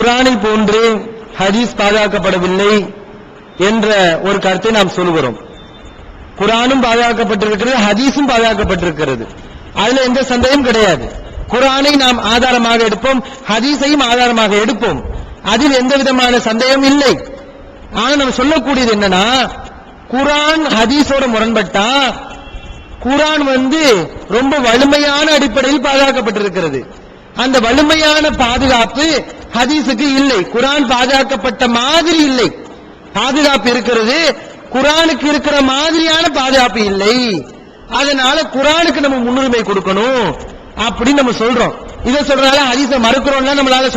குர்ஆனை போன்று ஹதீஸ் பாதுகாக்கப்படவில்லை என்ற ஒரு கருத்தை நாம் சொல்கிறோம். குர்ஆனும் பாதுகாக்கப்பட்டிருக்கிறது, ஹதீஸும் பாதுகாக்கப்பட்டிருக்கிறது. அதுல எந்த சந்தேகம் கிடையாது. குர்ஆனை நாம் ஆதாரமாக எடுப்போம், ஹதீஸையும் ஆதாரமாக எடுப்போம். அதில் எந்த விதமான சந்தேகம் இல்லை. ஆனா நம்ம சொல்லக்கூடியது என்னன்னா, குர்ஆன் ஹதீஸோட முரண்பட்டா குர்ஆன் ரொம்ப வலிமையான அடிப்படையில் பாதுகாக்கப்பட்டிருக்கிறது. அந்த வலிமையான பாதுகாப்பு ஹதீஸுக்கு இல்லை. குர்ஆன் பாதுகாக்கப்பட்ட மாதிரி இல்லை. பாதுகாப்பு இருக்கிறது, குர்ஆனுக்கு இருக்கிற மாதிரியான பாதுகாப்பு இல்லை. அதனால குர்ஆனுக்கு நம்ம முன்னுரிமை கொடுக்கணும் அப்படின்னு நம்ம சொல்றோம். இதை சொல்றதால ஹதீஸை மறுக்கிறோம்னா நம்மளால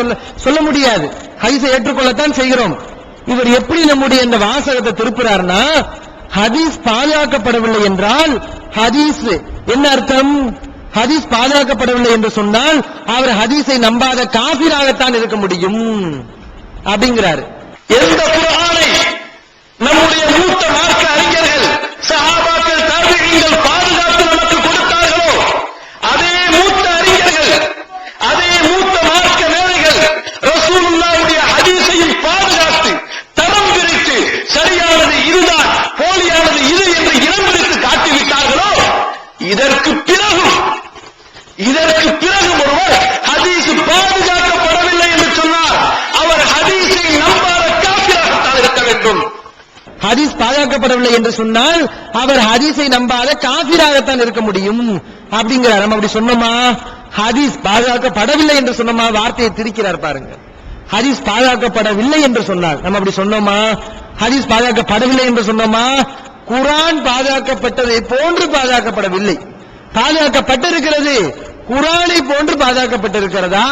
சொல்ல முடியாது. ஹதீஸை ஏற்றுக்கொள்ளத்தான் செய்கிறோம். இவர் எப்படி நம்முடைய இந்த வாசகத்தை திருப்புறாருன்னா, ஹதீஸ் பாதுகாக்கப்படவில்லை என்றால் ஹதீஸ் என்ன அர்த்தம்? ஹதீஸ் பாதுகாக்கப்படவில்லை என்று சொன்னால் அவர் ஹதீஸை நம்பாத காபிராகத்தான் இருக்க முடியும் அப்படிங்கிறாரு. எந்த குர்ஆனை நம்முடைய மூத்த மார்க்க அறிஞர்கள், சஹாபாக்கள், தாபிஈன்கள் பாதுகாத்து நமக்கு கொடுத்தார்களோ, அதே மூத்த அறிஞர்கள், அதே மூத்த மார்க்க மேதைகள் ரசூலுல்லாஹ்வுடைய ஹதீஸையும் பாதுகாத்து தரம் பிரித்து சரியானது இதுதான், போலியானது இது என்று இனம் பிரித்து காட்டிவிட்டார்களோ, இதற்கு பிறகு ஒருவர் ஹதீஸ் பாதுகாக்கப்படவில்லை என்று சொன்னார், அவர் ஹதீஸை நம்பாத காபிராகத்தான் இருக்க வேண்டும். ஹதீஸ் பாதுகாக்கப்படவில்லை என்று சொன்னால் அவர் ஹதீஸை நம்பாத காபிராகத்தான் இருக்க முடியும் அப்படிங்கிறார். நம்ம அப்படி சொன்னோமா? ஹதீஸ் பாதுகாக்கப்படவில்லை என்று சொன்னோமா? வார்த்தையை திரிக்கிறார் பாருங்க. ஹதீஸ் பாதுகாக்கப்படவில்லை என்று சொன்னால் நம்ம அப்படி சொன்னோமா? ஹதீஸ் பாதுகாக்கப்படவில்லை என்று சொன்னோமா? குர்ஆன் பாதுகாக்கப்பட்டதை போன்று பாதுகாக்கப்படவில்லை. பாதுகாக்கப்பட்டிருக்கிறது, குர்ஆனை போன்று பாதுகாக்கப்பட்டிருக்கிறதா?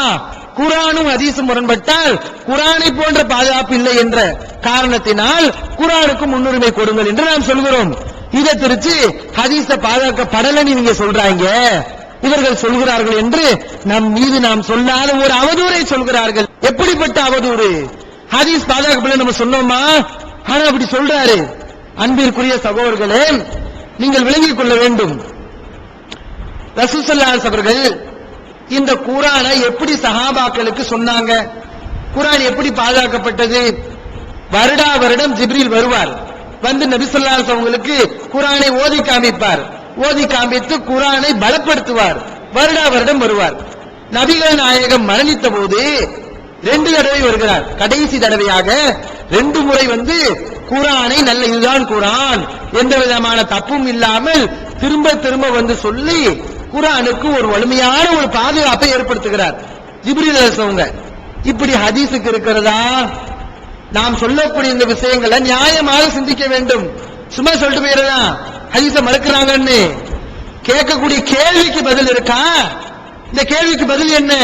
குர்ஆனும் ஹதீஸும் முரண்பட்டால் குர்ஆனை போன்ற பாதுகாப்பு இல்லை என்ற காரணத்தினால் குர்ஆனுக்கு முன்னுரிமை கொடுங்கள் என்று நாம் சொல்கிறோம். இதை திருச்சி ஹதீஸ பாதுகாக்கப்படலன்னு நீங்க சொல்றாங்க, இவர்கள் சொல்கிறார்கள் என்று நம் மீது நாம் சொல்லாத ஒரு அவதூறை சொல்கிறார்கள். எப்படிப்பட்ட அவதூறு? ஹதீஸ் பாதுகாக்கப்படல நம்ம சொன்னோமா? ஆனா அப்படி சொல்றாரு. அன்பிற்குரிய சகோதரர்களே, நீங்கள் விளங்கிக் கொள்ள வேண்டும், ரசூல் ஸல்லல்லாஹு அலைஹி வஸல்லம் அவர்கள் இந்த குர்ஆனை எப்படி சஹாபாக்களுக்கு சொன்னாங்க? குர்ஆன் எப்படி பாதுகாக்கப்பட்டது? வருடா வருடம் ஜிப்ரீல் வருவார், வந்து நபி ஸல்லல்லாஹு அலைஹி வஸல்லம் அவங்களுக்கு குர்ஆனை ஓதி காமிப்பார், ஓதி காமித்து குர்ஆனை பலப்படுத்துவார். வருடா வருடம் வருவார். நபிகள் நாயகம் மரணித்த போது 2 தடவை வருகிறார். கடைசி தடவையாக 2 முறை குர்ஆனை நல்ல இதுதான் குர்ஆன், எந்த விதமான தப்பும் இல்லாமல் திரும்ப திரும்ப சொல்லி குர்ஆனுக்கு ஒரு வலிமையான ஒரு பாதுகாப்பை ஏற்படுத்துகிறார் ஜிப்ரீல் அலைஹிஸ்ஸலாம். இப்படி ஹதீஸுக்கு இருக்கிறதா? நாம் சொல்லக்கூடிய இந்த விஷயங்களை நியாயமாக சிந்திக்க வேண்டும். சும்மா சொல்லிட்டு போயிடுறதா ஹதீஸை மறுக்கிறாங்கன்னு கேட்கக்கூடிய கேள்விக்கு பதில் இருக்கா? இந்த கேள்விக்கு பதில் என்ன?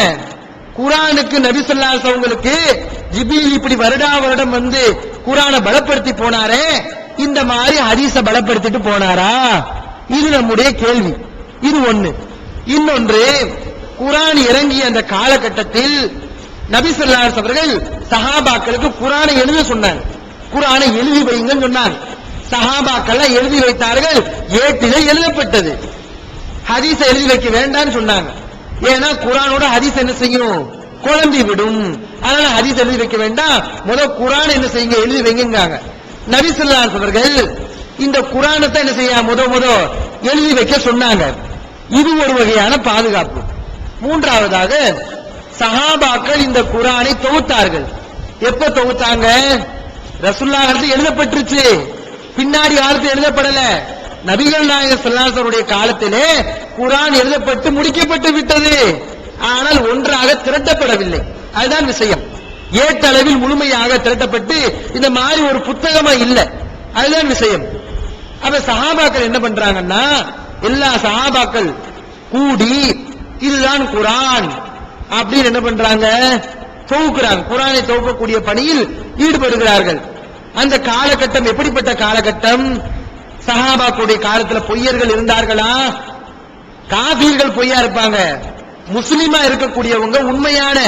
குர்ஆனுக்கு நபி ஸல்லல்லாஹு அலைஹி வஸல்லம் ஜிப்ரீல் இப்படி வருடா வருடம் குர்ஆனை பலப்படுத்தி போனாரே, இந்த மாதிரி ஹதீஸை பலப்படுத்திட்டு போனாரா? இது நம்முடைய கேள்வி. இது ஒண்ணு. இன்னொன்று, குர்ஆன் இறங்கிய அந்த காலகட்டத்தில் நபி ஸல்லல்லாஹு அலைஹி வஸல்லம் அவர்கள் சஹாபாக்களுக்கு குர்ஆனை எழுத சொன்னாங்க. குர்ஆனை எழுதி வைங்கன்னு சொன்னாங்க. சஹாபாக்கள் எழுதி வைத்தார்கள், ஏட்டிலே எழுதப்பட்டது. ஹதீஸை எழுதி வைக்க வேண்டாம்னு சொன்னாங்க. ஏன்னா குர்ஆனோட ஹதீஸ் என்ன செய்யும்? குழம்பி விடும். அதனால ஹதீஸ் எழுதி வைக்க வேண்டாம், முதல் குர்ஆன் என்ன செய்யுங்க, எழுதி வைங்கங்க. நபி ஸல்லல்லாஹு அலைஹி வஸல்லம் அவர்கள் இந்த குர்ஆனை தான் என்ன செய்ய முத எழுதி வைக்க சொன்னாங்க. இது ஒரு வகையான பாதுகாப்பு. மூன்றாவதாக, சஹாபாக்கள் இந்த குர்ஆனை தொகுத்தார்கள். எப்ப தொகுத்தாங்க? ரசூலுல்லாஹ் காலத்தில் எழுதப்பட்டுருச்சு, பின்னாடி காலத்தில் எழுதப்படல. நபிகள் நாயகம் ஸல்லல்லாஹு அலைஹி வஸல்லம் காலத்திலே குர்ஆன் எழுதப்பட்டு முடிக்கப்பட்டு விட்டது. ஆனால் ஒன்றாக திரட்டப்படவில்லை. அதுதான் விஷயம். ஏட்டளவில் முழுமையாக திரட்டப்பட்டு இந்த மாதிரி ஒரு புத்தகமா இல்லை. அதுதான் விஷயம். அப்ப சஹாபாக்கள் என்ன பண்றாங்கன்னா, எல்லா சஹாபாக்கள் கூடி இதுதான் குர்ஆன் அப்படின்னு என்ன பண்றாங்க? தொகுக்கிறாங்க. குர்ஆனை தொகுக்கக்கூடிய பணியில் ஈடுபடுகிறார்கள். அந்த காலகட்டம் எப்படிப்பட்ட காலகட்டம்? சஹாபாக்களுடைய காலத்துல பொய்யர்கள் இருந்தார்களா? காபீர்கள் பொய்யா இருப்பாங்க. முஸ்லிமா இருக்கக்கூடியவங்க, உண்மையான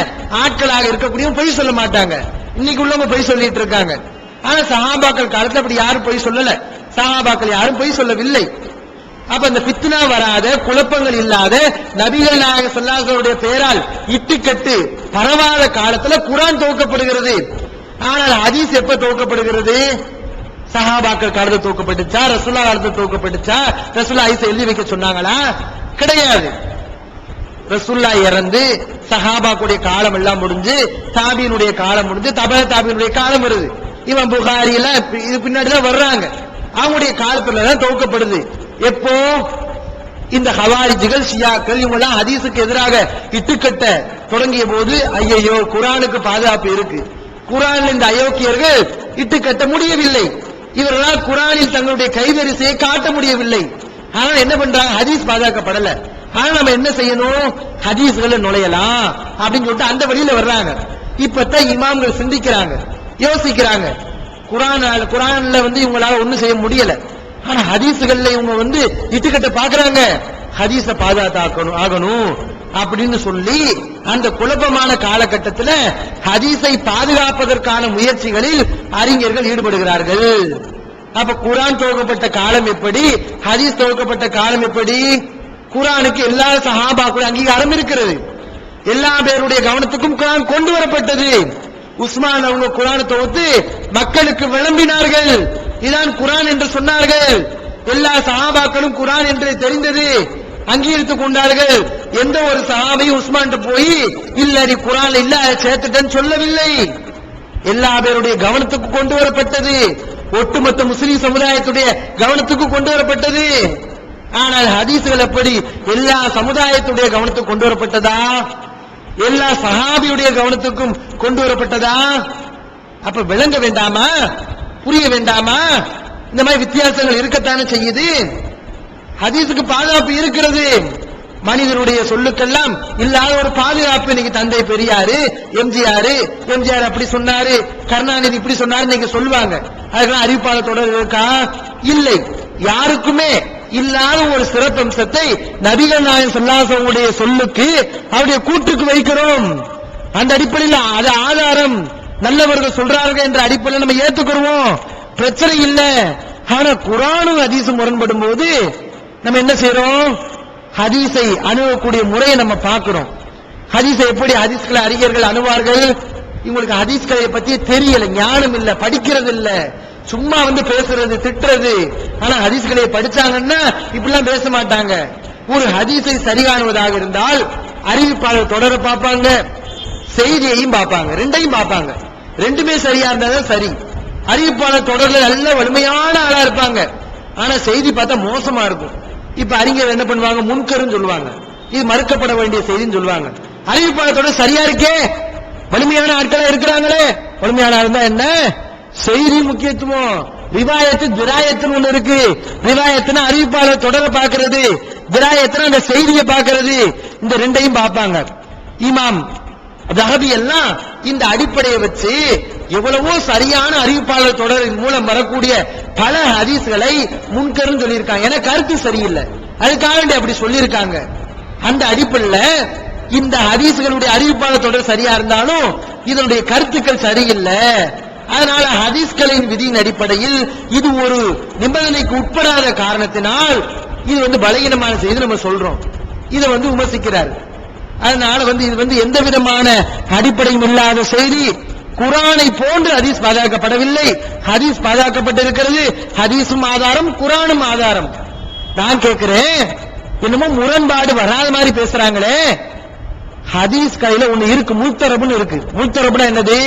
ஆட்களாக இருக்கக்கூடியவங்க பொய் சொல்ல மாட்டாங்க. இன்னைக்கு உள்ளவங்க பொய் சொல்லிட்டு இருக்காங்க. ஆனா சஹாபாக்கள் காலத்துல அப்படி யாரும் பொய் சொல்லல. சஹாபாக்கள் யாரும் பொய் சொல்லவில்லை. அப்ப அந்த ஃபித்னா வராத, குழப்பங்கள் இல்லாத, நபிகள் நாயகம் ஸல்லல்லாஹு அலைஹி வஸல்லம் பெயரால் இட்டுக்கட்டு பரவாத காலத்துல குர்ஆன் துவக்கப்படுகிறது. ஆனால் ஹதீஸ் எப்ப துவக்கப்படுகிறது? சஹாபாக்கள் காலத்துல துவக்கப்பட்டுச்சா, ரசூலுல்லாஹ் காலத்துல துவக்கப்பட்டுச்சா? ரசூலுல்லாஹ் ஹதீஸ் எழுதி வைக்க சொன்னாங்களா? கிடையாது. ரசூலுல்லாஹ் இறந்து சஹாபாக்குடைய காலம் எல்லாம் முடிஞ்சு, தாபீனுடைய காலம் முடிஞ்சு, தபா தாபீனுடைய காலம் வருது. இவன் புகாரி எல்லாம் இது பின்னாடி தான் வர்றாங்க. அவங்களுடைய காலத்துல தான் துவக்கப்படுது. எப்போ? இந்த ஹவாரிஜிகள், ஷியாக்கள் இவங்க எல்லாம் ஹதீஸுக்கு எதிராக இட்டுக்கட்ட தொடங்கிய போது, ஐயையோ குர்ஆனுக்கு பாதுகாப்பு இருக்கு, குர்ஆனில் இந்த அயோக்கியர்கள் இட்டுக்கட்ட முடியவில்லை, இவர்களால் குர்ஆனில் தங்களுடைய கைவரிசையை காட்ட முடியவில்லை. ஆனா என்ன பண்றாங்க? ஹதீஸ் பாதுகாக்கப்படல. ஆனா நம்ம என்ன செய்யணும்? ஹதீஸ்களை நுழையலாம் அப்படின்னு சொல்லிட்டு அந்த வழியில வர்றாங்க. இப்பதான் இமாம்கள் சிந்திக்கிறாங்க, யோசிக்கிறாங்க. குர்ஆன்ல இவங்களால ஒண்ணும் செய்ய முடியல. ஆனா ஹதீஸ்கள்ல இவங்க இட்டுக்கட்ட பாக்குறாங்க. ஹதீஸ பாதுகாத்தாக்கணும் ஆகணும் அப்படின்னு சொல்லி அந்த குழப்பமான காலகட்டத்தில் ஹதீஸை பாதுகாப்பதற்கான முயற்சிகளில் அறிஞர்கள் ஈடுபடுகிறார்கள். அப்ப குர்ஆன் துவக்கப்பட்ட காலம் எப்படி, ஹதீஸ் துவக்கப்பட்ட காலம் எப்படி? குர்ஆனுக்கு எல்லா சஹாபாக்களும் அங்கீகாரம் இருக்கிறது. எல்லா பேருடைய கவனத்துக்கும் குர்ஆன் கொண்டு வரப்பட்டது. உஸ்மான் அவங்க குர்ஆனை தொகுத்து மக்களுக்கு விளம்பினார்கள். இதான் குர்ஆன் என்று சொன்னார்கள். எல்லா சஹாபாக்களும் குர்ஆன் என்று தெரிந்தது, அங்கீகரித்துக் கொண்டார்கள். எந்த ஒரு சஹாபியும் உஸ்மான் போய் இல்ல நீ குர்ஆன்ல இல்ல சேர்த்துட்டேன்னு சொல்லவில்லை. எல்லா பேருடைய கவனத்துக்கு கொண்டு வரப்பட்டது, ஒட்டுமொத்த முஸ்லிம் சமுதாயத்துடைய கவனத்துக்கு கொண்டு வரப்பட்டது. ஆனால் ஹதீஸ்கள் எப்படி எல்லா சமுதாயத்துடைய கவனத்துக்கு கொண்டு வரப்பட்டதா? எல்லா சஹாபியுடைய கவனத்துக்கும் கொண்டு வரப்பட்டதா? அப்ப விளங்க வேண்டாமா? புரிய வேண்டாமா? இந்த மாதிரி வித்தியாசங்கள் இருக்கத்தானே செய்யுது. ஹதீஸுக்கு பாதுகாப்பு இருக்கிறது. மனிதனுடைய சொல்லுக்கெல்லாம் இல்லாத ஒரு பாதுகாப்பு. இன்னைக்கு தந்தை பெரியாரு, எம்ஜிஆர் அப்படி சொன்னாரு, கருணாநிதி இப்படி சொன்னாரு நீங்க சொல்லுவாங்க. அதுக்கெல்லாம் அறிவிப்பாளர் தொடர் இருக்கா? இல்லை. யாருக்குமே இல்லாத ஒரு சிறப்பம்சத்தை நபிகள் நாயகம் ஸல்லல்லாஹு அலைஹி வஸல்லம் சொல்லுக்கு, அவருடைய கூட்டுக்கு வைக்கிறோம். அந்த அடிப்படையில் அது ஆதாரம், நல்லவர்கள் சொல்றார்கள் என்ற அடிப்படையில் நம்ம ஏத்துக்கிறோம், பிரச்சனை இல்லை. ஆனா குர்ஆனும் ஹதீஸும் முரண்படும் போது நம்ம என்ன செய்யறோம்? ஹதீஸை அணுகக்கூடிய முறையை நம்ம பார்க்கிறோம். ஹதீஸை எப்படி ஹதீஸ்களை அறிஞர்கள் அணுவார்கள்? இவங்களுக்கு ஹதீஸ்களை பத்தி தெரியல, ஞானம் இல்ல, படிக்கிறது இல்ல, சும்மா பேசுறது, திட்டுறது. ஆனா ஹதீஸ்களை படிச்சாங்கன்னா இப்படிலாம் பேச மாட்டாங்க. ஒரு ஹதீஸை சரிகாணுவதாக இருந்தால் அறிவிப்பாளர் தொடர பார்ப்பாங்க, செய்தியையும் பார்ப்பாங்க, ரெண்டையும் பார்ப்பாங்க. ரெண்டுமே சரியா இருந்தாதான் சரி. அறிவிப்பாளர் தொடர்ல நல்ல வலிமையான ஆளா இருப்பாங்க, ஆனா செய்தி பார்த்தா மோசமா இருக்கும். இப்ப அறிஞர் என்ன பண்ணுவாங்க? முன்கருன்னு சொல்லுவாங்க, இது மறுக்கப்பட வேண்டிய செய்தின்னு சொல்லுவாங்க. அறிவிப்பாளர் தொடர் சரியா இருக்கே, வலிமையான ஆட்களா இருக்கிறாங்களே. வலிமையான இருந்தா என்ன? செய்தி முக்கியத்துவம். ரிவாயத்து திராயத்துன்னு ஒண்ணு இருக்கு. ரிவாயத்துனா அறிவிப்பாளர் தொடர பார்க்கிறது, திராயத்துனா அந்த செய்தியை பார்க்கிறது. இந்த ரெண்டையும் பார்ப்பாங்க. இமாம் ரஹபி எல்லாம் இந்த அடிப்படையை வச்சு எவ்வளவோ சரியான அறிவிப்பாளர் தொடரின் மூலம் வரக்கூடிய பல ஹதீஸ்களை முன்கருன்னு சொல்லியிருக்காங்க. ஏன்னா கருத்து சரியில்லை, அதுக்காக அப்படி சொல்லியிருக்காங்க. அந்த அடிப்படையில் இந்த ஹதீஸ்களுடைய அறிவிப்பாளர் தொடர் சரியா இருந்தாலும் இதனுடைய கருத்துக்கள் சரியில்லை. அதனால ஹதீஸ்களின் விதியின் அடிப்படையில் இது ஒரு நிபந்தனைக்கு உட்படாத காரணத்தினால் இது பலகீனமான செய்தி நம்ம சொல்றோம். இதை விமர்சிக்கிறார். அதனால இது எந்த விதமான அடிப்படையும் இல்லாத செய்தி. குர்ஆனை போன்று ஹதீஸ் பாதுகாக்கப்படவில்லை, ஹதீஸ் பாதுகாக்கப்பட்டிருக்கிறது. ஹதீஸும் ஆதாரம், குர்ஆனும் ஆதாரம். நான் கேட்கிறேன், என்னமோ முரண்பாடு வராத மாதிரி பேசுறாங்களே. ஹதீஸ் கையில ஒண்ணு இருக்கு, முல்தரபுன்னு இருக்கு. முல்தரபுனா என்னது?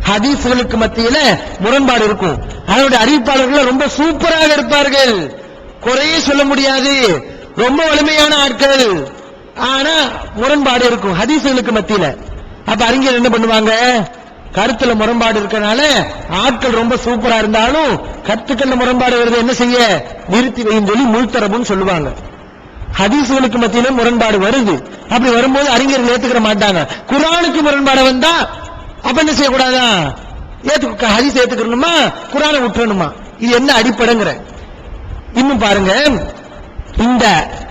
ஹதீஸ்களுக்கு மத்தியில முரண்பாடு இருக்கும். அதனுடைய அறிவிப்பாளர்கள் ரொம்ப சூப்பராக இருப்பார்கள், குறையே சொல்ல முடியாது, ரொம்ப வலிமையான ஆட்கள். ஆனா முரண்பாடு இருக்கும் ஹதீஸ்களுக்கு மத்தியில. அப்ப அறிஞர் என்ன பண்ணுவாங்க? கருத்துல முரண்பாடு இருக்கனால ஆட்கள் ரொம்ப சூப்பரா இருந்தாலும் கருத்துக்கள் முரண்பாடு வருது, என்ன செய்ய? நிறுத்தி வைன்னு சொல்லி முல்தரபுன்னு சொல்லுவாங்க. ஹதீஸ்களுக்கு மத்தியில முரண்பாடு வருது. அப்படி வரும்போது அறிஞர்கள் ஏத்துக்கிற மாட்டாங்க. குர்ஆனுக்கு முரண்பாடு வந்தா அப்ப என்ன செய்யக்கூடாதா? ஹதீஸ் ஏத்துக்கணுமா, குர்ஆனை விட்டுறணுமா? இது என்ன அடிப்படைங்கிற இன்னும் பாருங்க. இந்த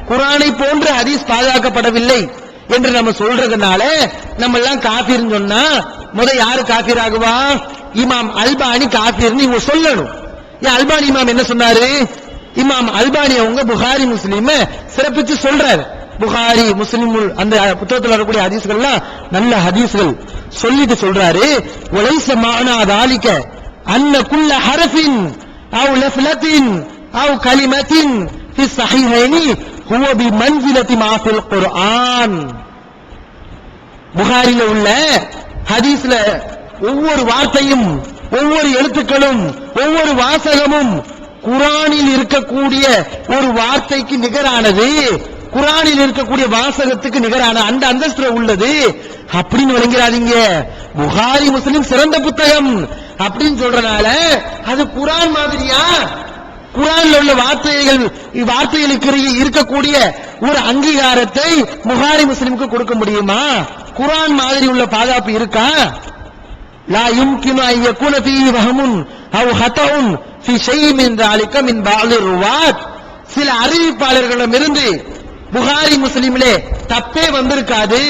குர்ஆனை போன்ற ஹதீஸ் பாதுகாக்கப்படவில்லை என்று நம்ம சொல்றதுனால நம்ம எல்லாம் காஃபிர்னு சொன்னா யாரு காஃபிர் ஆகுவா? இமாம் அல்பானி காஃபிர்னு இவங்க சொல்லணும். அல்பானி இமாம் என்ன சொன்னாரு? இமாம் அல்பானி அவங்க புகாரி முஸ்லிம சிறப்பிச்சு சொல்றாரு. புகாரி முஸ்லிம் அந்த புத்தகத்தில் வரக்கூடிய ஹதீஸ்கள்லாம் நல்ல ஹதீஸ்கள் சொல்லிட்டு சொல்றாரு, வலைஸ மஅனா ذلك அன்ன குல்ல ஹரஃபின் அவ் லஃலத்தின் அவ் கலிமத்தின் ஃபி ஸஹீஹைனி ஹுவ பிமன்சிலத்தி மா ஃபில் குர்ஆன். புகாரில உள்ள ஹதீஸ்ல ஒவ்வொரு வார்த்தையும், ஒவ்வொரு எழுத்துக்களும், ஒவ்வொரு வாசகமும் குர்ஆனில் இருக்கக்கூடிய ஒரு வார்த்தைக்கு நிகரானது, குர்ஆனில் இருக்கக்கூடிய வாசகத்துக்கு நிகரான அந்த அந்தஸ்துல உள்ளது அப்படின்னு விளங்கிறாதீங்க. புகாரி முஸ்லிம் சிறந்த புத்தகம் அப்படின்னு சொல்றனால அது குர்ஆன் மாதிரியா? குர்ஆன்ல உள்ள வார்த்தைகளுக்கு இருக்கக்கூடிய ஒரு அங்கீகாரத்தை புகாரி முஸ்லிமுக்கு கொடுக்க முடியுமா? குர்ஆன் மாதிரி உள்ள பாதுகாப்பு இருக்கா? லா யும்கினு அன் யகுன ஃபீஹி வஹமுன் அவ் ஹதஉன் ஃபீ ஷைஇன் மின் ذلك மின் பஅதி ருவாத். சில அறிவிப்பாளர்களிடமிருந்து புகாரி முஸ்லிமிலே தப்பே வந்திருக்காது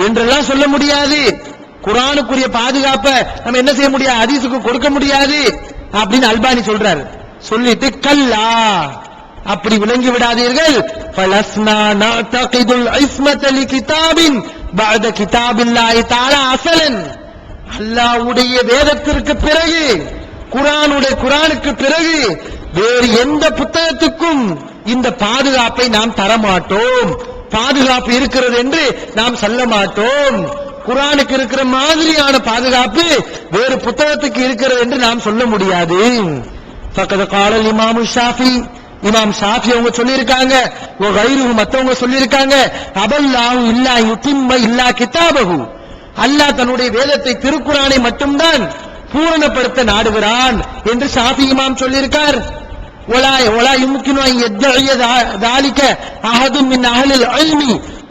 என்றெல்லாம் சொல்ல முடியாது. குர்ஆனுக்குரிய பாதுகாப்பை நம்ம என்ன செய்ய முடியாது, ஹதீஸுக்கு கொடுக்க முடியாது அப்படின்னு அல்பானி சொல்றாரு. சொல்லிட்டு கல்லா, அப்படி விளங்கி விடாதீர்கள். ஃபலஸ்னா நஅதகிதுல் இஸ்மத லிகிதாபின் பஅத கிதாபில்லாஹி தஆலா அஸலன். அல்லாஹ்வுடைய வேதத்திற்கு பிறகு, குர்ஆனுக்கு பிறகு வேறு எந்த புத்தகத்துக்கும் இந்த பாதுகாப்பை நாம் தரமாட்டோம். பாதுகாப்பு இருக்கிறது என்று நாம் சொல்ல மாட்டோம். குர்ஆனுக்கு இருக்கிற மாதிரியான பாதுகாப்பு வேறு புத்தகத்துக்கு இருக்கிறது என்று நாம் சொல்ல முடியாது. ஃபக்கத் கால இமாம் ஷாஃபி, இமாம் ஷாஃபி அவங்க சொல்லியிருக்காங்க, வகைருஹு மத்தவங்க சொல்லியிருக்காங்க, அபல்லாஹு இல்லா யுத்திம்ம இல்லா கிதாபஹு. அல்லாஹ் தன்னுடைய வேதத்தை திருக்குர்ஆனை மட்டும்தான் பூரணப்படுத்த நாடுகிறான் என்று ஷாஃபி இமாம் சொல்லியிருக்கார். ولا يمكن ان يدعي ذلك احد من اهل العلم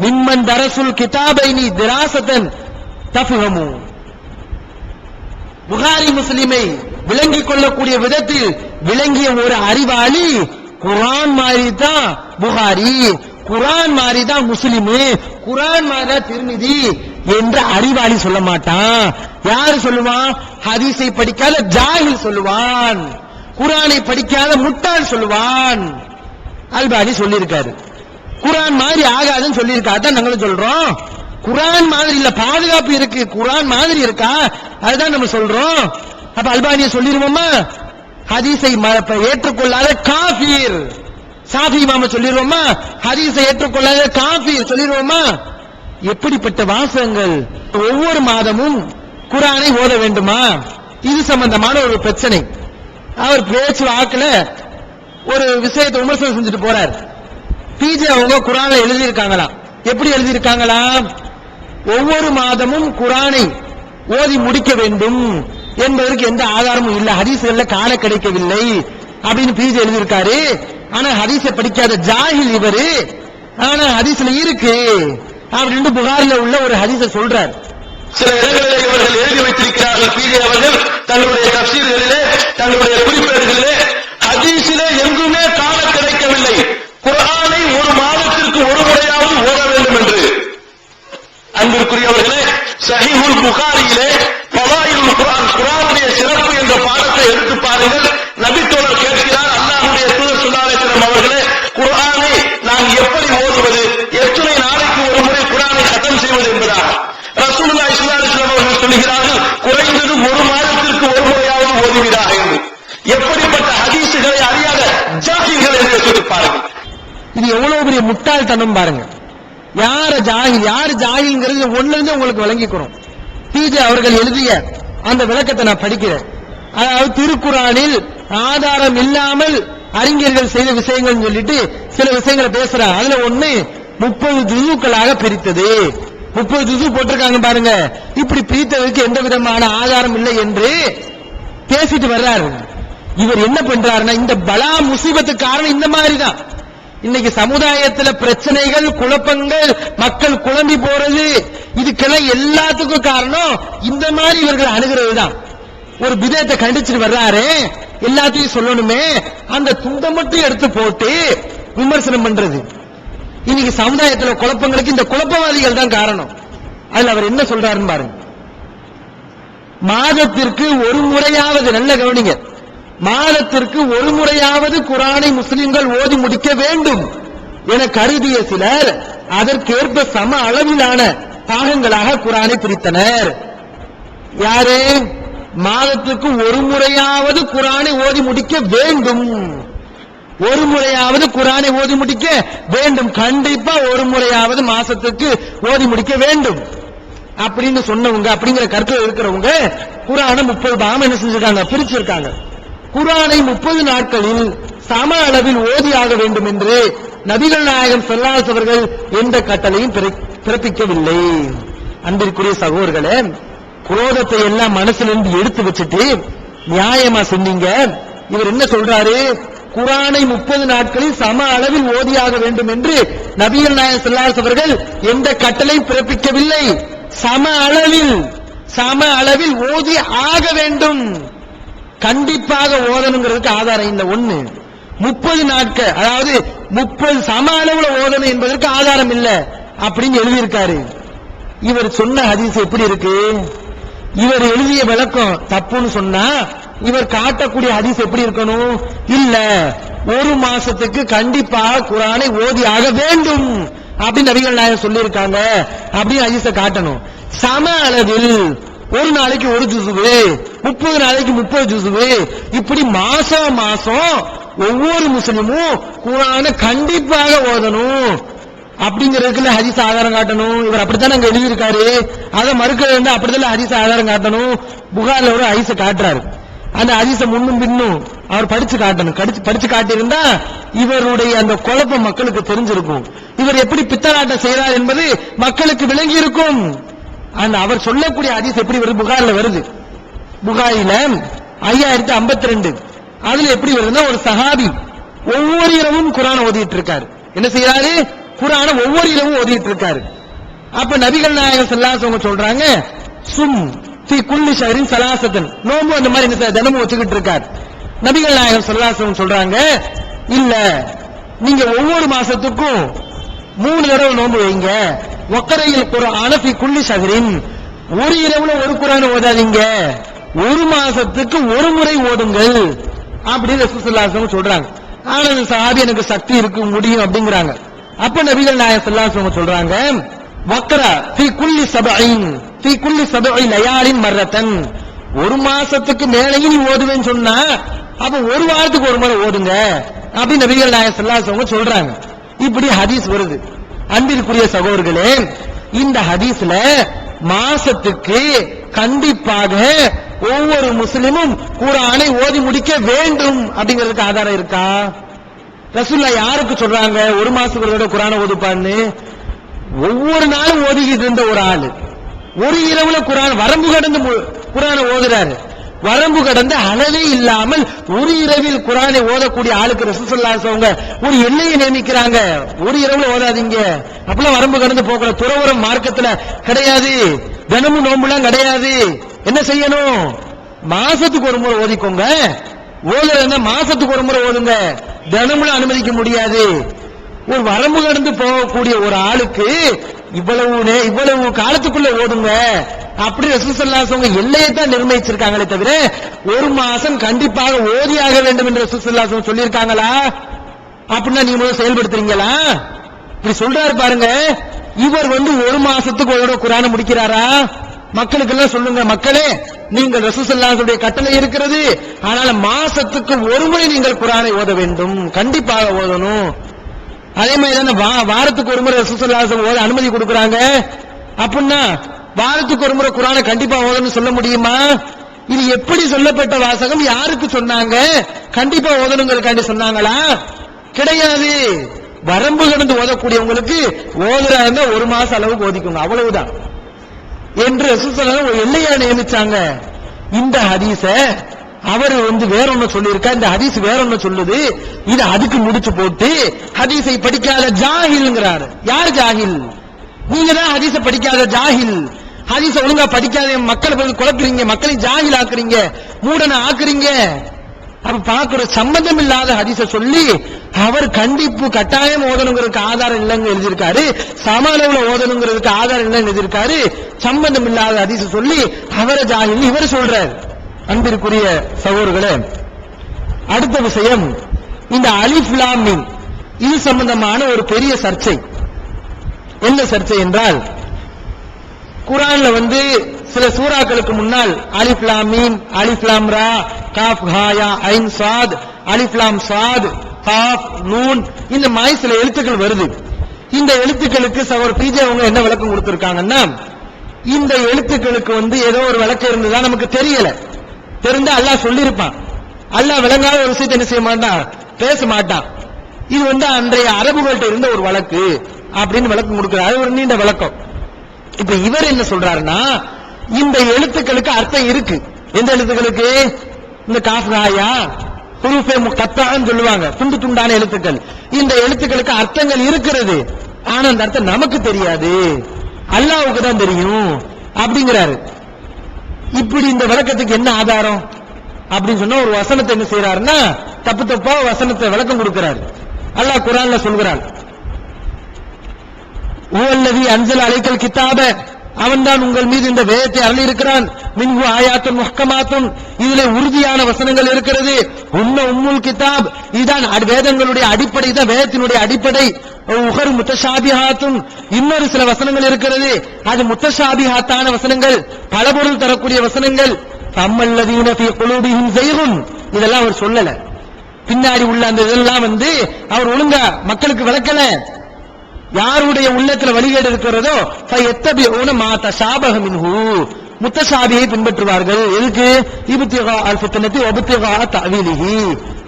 ممن درسوا الكتابين دراسة تفهموا. புகாரி முஸ்லிமை விளங்கிக் கொள்ளக்கூடிய விதத்தில் விளங்கிய ஒரு அறிவாளி குர்ஆன் மாதிரி தான் புகாரி, குர்ஆன் மாதிரி தான் முஸ்லிம், குர்ஆன் மாதிரி தான் திர்மிதி என்ற அறிவாளி சொல்ல மாட்டான். யாரு சொல்லுவான்? ஹதீஸை படிக்காத ஜாஹில் சொல்லுவான், குர்ஆனை படிக்காத முட்டாள் சொல்லுவான். அல்பானி சொல்லியிருக்காரு. குர்ஆன் மாதிரி ஆகாதுன்னு சொல்லியிருக்காரு. அதான் நாங்களும் சொல்றோம், குர்ஆன் மாதிரி இல்ல, பாதுகாப்பு இருக்கு, குர்ஆன் மாதிரி இருக்கா, அதுதான் நம்ம சொல்றோம். அப்ப அல்பானிய சொல்லிருவோமா? ஹதீஸை ஏற்றுக்கொள்ளாத காஃபிர். ஷாஃபி இமாம சொல்லிருவோமா? ஹதீஸை ஏற்றுக்கொள்ளாத காஃபிர் சொல்லிருவோமா? எப்படிப்பட்ட வாசகங்கள்! ஒவ்வொரு மாதமும் குர்ஆனை ஓத வேண்டுமா? இது சம்பந்தமான ஒரு பிரச்சனை. அவர் பேச்சு வாக்குல ஒரு விஷயத்தை விமர்சனம் செஞ்சுட்டு போறார். பிஜே அவங்க குர்ஆன்ல எழுதியிருக்காங்களாம். எப்படி எழுதியிருக்காங்களாம்? ஒவ்வொரு மாதமும் குர்ஆனை ஓதி முடிக்க வேண்டும் என்பதற்கு எந்த ஆதாரமும் இல்ல, ஹதீஸ்கள்ல காண கிடைக்கவில்லை அப்படின்னு பிஜே எழுதியிருக்காரு. ஆனா ஹதீஸை படிக்காத ஜாஹில் இவரு, ஆனா ஹதீஸ்ல இருக்கு அப்படின்னு புகாரில உள்ள ஒரு ஹதீஸை சொல்றார். சில இடங்களில் இவர்கள் எழுதி வைத்திருக்கிறார்கள். பிஜே அவர்கள் தங்களுடைய தஃசீர்களிலே, தங்களுடைய குறிப்பேடுகளிலே ஹதீஸிலே எங்குமே காண கிடைக்கவில்லை குர்ஆனை ஒரு மாதத்திற்கு ஒரு முறையாவது ஓத வேண்டும் என்று. அன்பிற்குரியவர்களே, ஸஹீஹுல் புகாரியிலே ஃபலாயிலுல் குர்ஆன், குர்ஆனுடைய சிறப்பு என்ற பாடத்தை எடுத்து பாருங்கள். நபித்தோழர் கேட்கிறார், அல்லாஹ்வுடைய தூதர் ஸல்லல்லாஹு அலைஹி வஸல்லம் அவர்களே, குர்ஆனை நாம் எப்படி ஓதுவது, எத்தனை நாளைக்கு ஒரு முறை குர்ஆனை கதம் செய்வது என்பதாக. ரசூலுல்லாஹி ஸல்லல்லாஹு அலைஹி வஸல்லம் அவர்கள் சொல்கிறார்கள், குறைந்தது ஒரு மாதத்திற்கு ஒரு முறையாவது ஓதுவீராக என்று. எப்படிப்பட்ட ஹதீஸுகளை அறியாத ஜாஹில்கள் என்று யோசித்து பாருங்கள். இது எவ்வளவு பெரிய முட்டாள்தனம் பாருங்க. யாரு ஜாஹில்ங்கிறது ஒண்ணுல இருந்து உங்களுக்கு விளங்கிக்கிறோம். பிஜே அவர்கள் எழுதிய அந்த விளக்கத்தை நான் படிக்கிறேன். அதாவது திருக்குர்ஆனில் ஆதாரம் இல்லாமல் அறிஞர்கள் செய்த விஷயங்கள் சொல்லிட்டு சில விஷயங்களை பேசுறாங்க. அதுல ஒண்ணு 30 ஜுஸுக்களாக பிரித்தது. 30 ஜுஸு போட்டிருக்காங்க பாருங்க. இப்படி பிரித்ததுக்கு எந்த விதமான ஆதாரம் இல்லை என்று பேசிட்டு வர்றாரு. இவர் என்ன பண்றாருன்னா, இந்த பலா முசீபத்து காரணம் இந்த மாதிரி தான். இன்னைக்கு சமுதாயத்துல பிரச்சனைகள், குழப்பங்கள், மக்கள் குழம்பி போறது, இதுக்கெல்லாம் எல்லாத்துக்கும் காரணம் இந்த மாதிரி இவர்கள் அணுகிறது தான். ஒரு பிதத்தை கண்டிச்சுட்டு வர்றாரு, எல்லாத்தையும் சொல்லணுமே, அந்த துண்டை மட்டும் எடுத்து போட்டு விமர்சனம் பண்றது. இன்னைக்கு சமுதாயத்துல குழப்பங்களுக்கு இந்த குழப்பவாதிகள் தான் காரணம். அதுல அவர் என்ன சொல்றாருன்னு பாருங்க. மாதத்திற்கு ஒரு முறையாவது, நல்ல கவனிங்க, மாதத்திற்கு ஒரு முறையாவது குர்ஆனை முஸ்லிம்கள் ஓதி முடிக்க வேண்டும் என கருதிய சிலர் அதற்கேற்ப சம அளவிலான பாகங்களாக குர்ஆனை பிரித்தனர். யாரு? மாதத்துக்கு ஒரு முறையாவது குர்ஆனை ஓதி முடிக்க வேண்டும், ஒரு முறையாவது குர்ஆனை ஓதி முடிக்க வேண்டும், கண்டிப்பா ஒரு முறையாவது மாசத்துக்கு ஓதி முடிக்க வேண்டும் அப்படின்னு சொன்னவங்க, அப்படிங்கிற கருத்துல இருக்கிறவங்க குர்ஆனை 30 பாகம் என்ன செஞ்சிருக்காங்க? பிரிச்சிருக்காங்க. குர்ஆனை 30 நாட்களில் சம அளவில் ஓதியாக வேண்டும் என்று நபிகள் நாயகம் ஸல்லல்லாஹு அலைஹி அவர்கள் எந்த கட்டளையும் பிறப்பிக்கவில்லை. அன்பிற்குரிய சகோதரர்களே, குரோதத்தை எல்லாம் மனசிலிருந்து எடுத்து வச்சுட்டு நியாயமா சொன்னீங்க. இவர் என்ன சொல்றாரு? குர்ஆனை 30 நாட்களில் சம அளவில் ஓதியாக வேண்டும் என்று நபிகள் நாயகம் ஸல்லல்லாஹு அலைஹி அவர்கள் எந்த கட்டளையும் பிறப்பிக்கவில்லை. சம அளவில் ஓதி ஆக வேண்டும், கண்டிப்பாக ஓதணுங்கிறதுக்கு ஆதாரம் இல்லை. ஒண்ணு 30 நாட்கள், அதாவது 30 சம அளவுல ஓதணும் என்பதற்கு ஆதாரம் இல்லை அப்படின்னு எழுதியிருக்காரு. இவர் சொன்ன ஹதீஸ் எப்படி இருக்கு? இவர் எழுதிய விளக்கம் தப்புன்னு சொன்னா இவர் காட்டக்கூடிய ஹதீஸ் எப்படி இருக்கணும்? இல்ல, ஒரு மாசத்துக்கு கண்டிப்பாக குர்ஆனை ஓதி ஆக வேண்டும் அப்படின்னு நபிகள் நாயகம் சொல்லியிருக்காங்க அப்படின்னு ஹதீஸை காட்டணும். சம அளவில் ஒரு நாளைக்கு ஒரு ஜுசுவு, 30 நாளைக்கு 30 ஜுசுவு, இப்படி மாசம் ஒவ்வொரு முஸ்லிமும் குர்ஆனை கண்டிப்பாக ஓதணும் அப்படிங்கிறதுக்குள்ள ஹதீஸ் ஆதாரம் காட்டணும். இவர் அப்படித்தான் அங்க எழுதியிருக்காரு. அதை மறுக்க வேண்டாம், அப்படித்தான் ஹதீஸ் ஆதாரம் காட்டணும். புகார்ல ஒரு ஹதீஸை காட்டுறாரு. அந்த ஹதீஸை முன்னும் பின்னும் அவர் படிச்சு காட்டணும். படிச்சு காட்டியிருந்தா இவருடைய அந்த குழப்பம் மக்களுக்கு தெரிஞ்சிருக்கும். இவர் எப்படி பித்தலாட்டம் செய்யறார் என்பது மக்களுக்கு விளங்கி இருக்கும். அவர் சொல்லக்கூடிய ஹதீஸ் எப்படி வருது? புகார்ல வருது. புகாரில 5052 அதுல எப்படி வருதுன்னா, ஒரு சஹாபி ஒவ்வொரு இரவும் குர்ஆனை ஓதிட்டு இருக்காரு. என்ன செய்யறாரு? குர்ஆனை ஒவ்வொரு இரவும் ஓதிட்டு இருக்காரு. அப்ப நபிகள் நாயகம் ஸல்லல்லாஹு அலைஹி வஸல்லம் சொல்றாங்க, சும் ஃபீ குல்லி ஷஹரின் ஸலாஸத்தன், நோம்பு அந்த மாதிரி என்ன தினமும் வச்சுக்கிட்டு இருக்காரு. நபிகள் நாயகம் ஸல்லல்லாஹு அலைஹி வஸல்லம் சொல்றாங்க, இல்ல, நீங்க ஒவ்வொரு மாசத்துக்கும் 3 தடவை நோம்பு வைங்க. வக்கரையில் குர்ஆன ஃபீ குல்லி ஷஹரின், ஒரு இரவுல ஒரு குர்ஆனை ஓதாதீங்க, ஒரு மாசத்துக்கு ஒரு முறை ஓதுங்கள் அப்படின்னு ரசூலுல்லாஹி ஸல்லல்லாஹு அலைஹி வஸல்லம் சொல்றாங்க. ஆனா இந்த சஹாபி எனக்கு சக்தி இருக்கு முடியும் அப்படிங்கிறாங்க. அப்ப நபிகள் நாயகம் ஸல்லல்லாஹு அலைஹி வஸல்லம் சொல்றாங்க, வக்ரா ஃபீ குல்லி சபஇ லயாலின் மர்ரத்தன், ஒரு மாசத்துக்கு மேலேயும் நீ ஓதுவேன்னு சொன்னா அப்ப ஒரு வாரத்துக்கு ஒரு முறை ஓதுங்க அப்படின்னு நபிகள் நாயகம் ஸல்லல்லாஹு அலைஹி வஸல்லம் சொல்றாங்க. இப்படி ஹதீஸ் வருது. அன்பிற்குரிய சகோதரர்களே, இந்த ஹதீஸ்ல மாசத்துக்கு கண்டிப்பாக ஒவ்வொரு முஸ்லிமும் குர்ஆனை ஓதி முடிக்க வேண்டும் அப்படிங்கிறதுக்கு ஆதாரம் இருக்கா? ரசூலுல்லாஹ் யாருக்கு சொல்றாங்க ஒரு மாசத்துக்கு ஒரு தடவை குர்ஆனை ஓதுப்பான்னு? ஒவ்வொரு நாளும் ஓதிக்கிட்டு இருந்த ஒரு ஆளு ஒரு இரவுல குர்ஆன் வரம்பு கடந்து குர்ஆனை ஓதுறாரு. வரம்பு கடந்து அளவே இல்லாமல் ஒரு இரவில் குர்ஆனை ஓதக்கூடிய ஆளுக்கு ரசூலுல்லாஹி ஸல்லல்லாஹு அலைஹி வஸல்லம் ஒரு எல்லையை நியமிக்கிறாங்க. ஒரு இரவுல ஓதாதீங்க, அப்பெல்லாம் வரம்பு கடந்து போகல. துறவரம் மார்க்கத்துல கிடையாது, தினமும் நோம்புலாம் கிடையாது. என்ன செய்யணும்? மாசத்துக்கு ஒரு முறை ஓதிக்கோங்க. ஓதுறதுன்னா மாசத்துக்கு ஒரு முறை ஓதுங்க, தினமும் அனுமதிக்க முடியாது. ஒரு வரம்பு கடந்து போகக்கூடிய ஒரு ஆளுக்கு இவ்வளவு காலத்துக்குள்ள ஓடுங்க அப்படி ரசூலுல்லாஹி ஸல்லல்லாஹு அலைஹி வஸல்லம் எல்லையை தான் நிர்ணயிச்சிருக்காங்களே தவிர ஒரு மாசம் கண்டிப்பாக ஓதியாக வேண்டும் என்று ரசூலுல்லாஹி ஸல்லல்லாஹு அலைஹி வஸல்லம் சொல்லியிருக்காங்களா? அப்படின்னா நீங்க முதல்ல செயல்படுத்துறீங்களா? இப்படி சொல்றாரு பாருங்க. இவர் ஒரு மாசத்துக்கு ஒரு குர்ஆனை முடிக்கிறாரா? மக்களுக்கு எல்லாம் சொல்லுங்க, மக்களே, நீங்கள் ரசூலுல்லாஹி ஸல்லல்லாஹு அலைஹி வஸல்லம் கட்டளை இருக்கிறது, அதனால மாசத்துக்கு ஒரு முறை நீங்கள் குர்ஆனை ஓத வேண்டும், கண்டிப்பாக ஓதணும். அதே மாதிரி தானே வாரத்துக்கு ஒரு முறை ரசூலுல்லாஹி ஸல்லல்லாஹு அலைஹி வஸல்லம் அனுமதி கொடுக்கறாங்க. அப்படின்னா வாரத்துக்கு ஒரு முறை குர்ஆனை கண்டிப்பா ஓதணும்னு சொல்ல முடியுமா? இது எப்படி சொல்லப்பட்ட வாசகம்? யாருக்கு சொன்னாங்க? கண்டிப்பா ஓதணுங்கிறதுக்காண்டி சொன்னாங்களா? கிடையாது. வரம்பு கடந்து ஓதக்கூடியவங்களுக்கு ஓதுறாங்க ஒரு மாசம் அளவுக்கு ஓதிக்கோங்க, அவ்வளவுதான் என்று ரசூலுல்லாஹி ஸல்லல்லாஹு அலைஹி வஸல்லம் ஒரு எல்லையா நியமிச்சாங்க. இந்த ஹதீஸ அவர் வேற ஒண்ணு சொல்லியிருக்கார், இந்த ஹதீஸ் வேற ஒண்ணு சொல்லுது. இது அதுக்கு முடிச்சு போட்டு ஹதீஸை படிக்காத ஜாஹில்ங்கிறாரு. யார் ஜாஹில்? நீங்க தான் ஹதீஸை படிக்காத ஜாஹில். ஹதீஸை ஒழுங்கா படிக்காத மக்களை குழப்பறீங்க, மக்களை ஜாஹில் ஆக்குறீங்க, மூடனை ஆக்குறீங்க. அப்ப பாக்குற சம்பந்தம் இல்லாத ஹதீஸை சொல்லி அவர் கண்டிப்பு கட்டாயம் ஓதணுங்கிறதுக்கு ஆதாரம் இல்லைங்க எழுதியிருக்காரு, சம அளவுல ஓதணுங்கிறதுக்கு ஆதாரம் இல்லைன்னு எழுதியிருக்காரு. சம்பந்தம் இல்லாத ஹதீஸை சொல்லி அவரை ஜாஹில் இவர் சொல்றாரு. அன்பிற்குரிய சகோதரர்களே, அடுத்த விஷயம், இந்த அலிஃப் லாம் மீம் இது சம்பந்தமான ஒரு பெரிய சர்ச்சை. என்ன சர்ச்சை என்றால், குர்ஆன்ல சில சூறாக்களுக்கு முன்னால் அலிஃப் லாம் மீம், அலிஃப் லாம் ரா, காஃப் ஹா யா ஐன் சாத், அலிஃப் லாம் சாத், காஃப் நூன், இந்த மாதிரி சில எழுத்துக்கள் வருது. இந்த எழுத்துக்களுக்கு சகோதரர் பிஜே அவங்க என்ன விளக்கம் கொடுத்திருக்காங்கன்னா, இந்த எழுத்துக்களுக்கு ஏதோ ஒரு விளக்கம் இருந்ததா நமக்கு தெரியல. தெரிந்தா அல்லாஹ் சொல்லியிருப்பான். அல்லாஹ் விளங்காத ஒரு விஷயத்தை என்ன செய்ய மாட்டான், பேச மாட்டான். இது அன்றைய அரபுகள்கிட்ட இருந்த ஒரு வழக்கு அப்படின்னு விளக்கம் கொடுக்கிறார். ஒரு நீண்ட விளக்கம். இப்ப இவர் என்ன சொல்றாருன்னா, இந்த எழுத்துக்களுக்கு அர்த்தம் இருக்கு. எந்த எழுத்துக்களுக்கு? இந்த காஃப்ராயா ஹுரூஃபே முகத்தான்னு சொல்லுவாங்க, துண்டு துண்டான எழுத்துக்கள். இந்த எழுத்துக்களுக்கு அர்த்தங்கள் இருக்கிறது. ஆனா அந்த அர்த்தம் நமக்கு தெரியாது, அல்லாஹ்வுக்கு தான் தெரியும் அப்படிங்கிறாரு. இப்படி இந்த விளக்கத்துக்கு என்ன ஆதாரம் அப்படின்னு சொன்னா, ஒரு வசனத்தை என்ன செய்யறாருன்னா, தப்பு தப்பா வசனத்தை விளக்கம் கொடுக்கிறார். அல்லாஹ் குர்ஆன்ல சொல்கிறான், ஹுவல்லதி அன்ஸல அலைக்கல் கிதாப, அவன்தான் உங்கள் மீது இந்த வேதத்தை அருளி இருக்கிறான். மின்ஹு ஆயாத்துன் முஹ்கமாத்துன், இதிலே உறுதியான வசனங்கள் இருக்கிறது. உம்முல் கிதாப், இதுதான் வேதங்களுடைய அடிப்படை, தான் வேதத்தினுடைய அடிப்படை. உஹர் முத்தஷாபிஹாத்துன், இன்னொரு சில வசனங்கள் இருக்கிறது, அது முத்தஷாபிஹாத்தான வசனங்கள், பல பொருள் தரக்கூடிய வசனங்கள். தம்மல்லதீன ஃபீ குலூபிஹிம் ஸைகுன், இதெல்லாம் அவர் சொல்லல. பின்னாடி உள்ள அந்த இதெல்லாம் அவர் ஒழுங்கா மக்களுக்கு விளக்கல. யாருடைய உள்ளத்துல வழிகேடு இருக்கிறதோ ஃபயத்தபிஊன மா தஷாபஹ மின்ஹு, முத்தஷாபிஹை பின்பற்றுவார்கள். எதுக்கு? இப்திகா அல் ஃபித்னதி வப்திகா தஅவீலிஹி,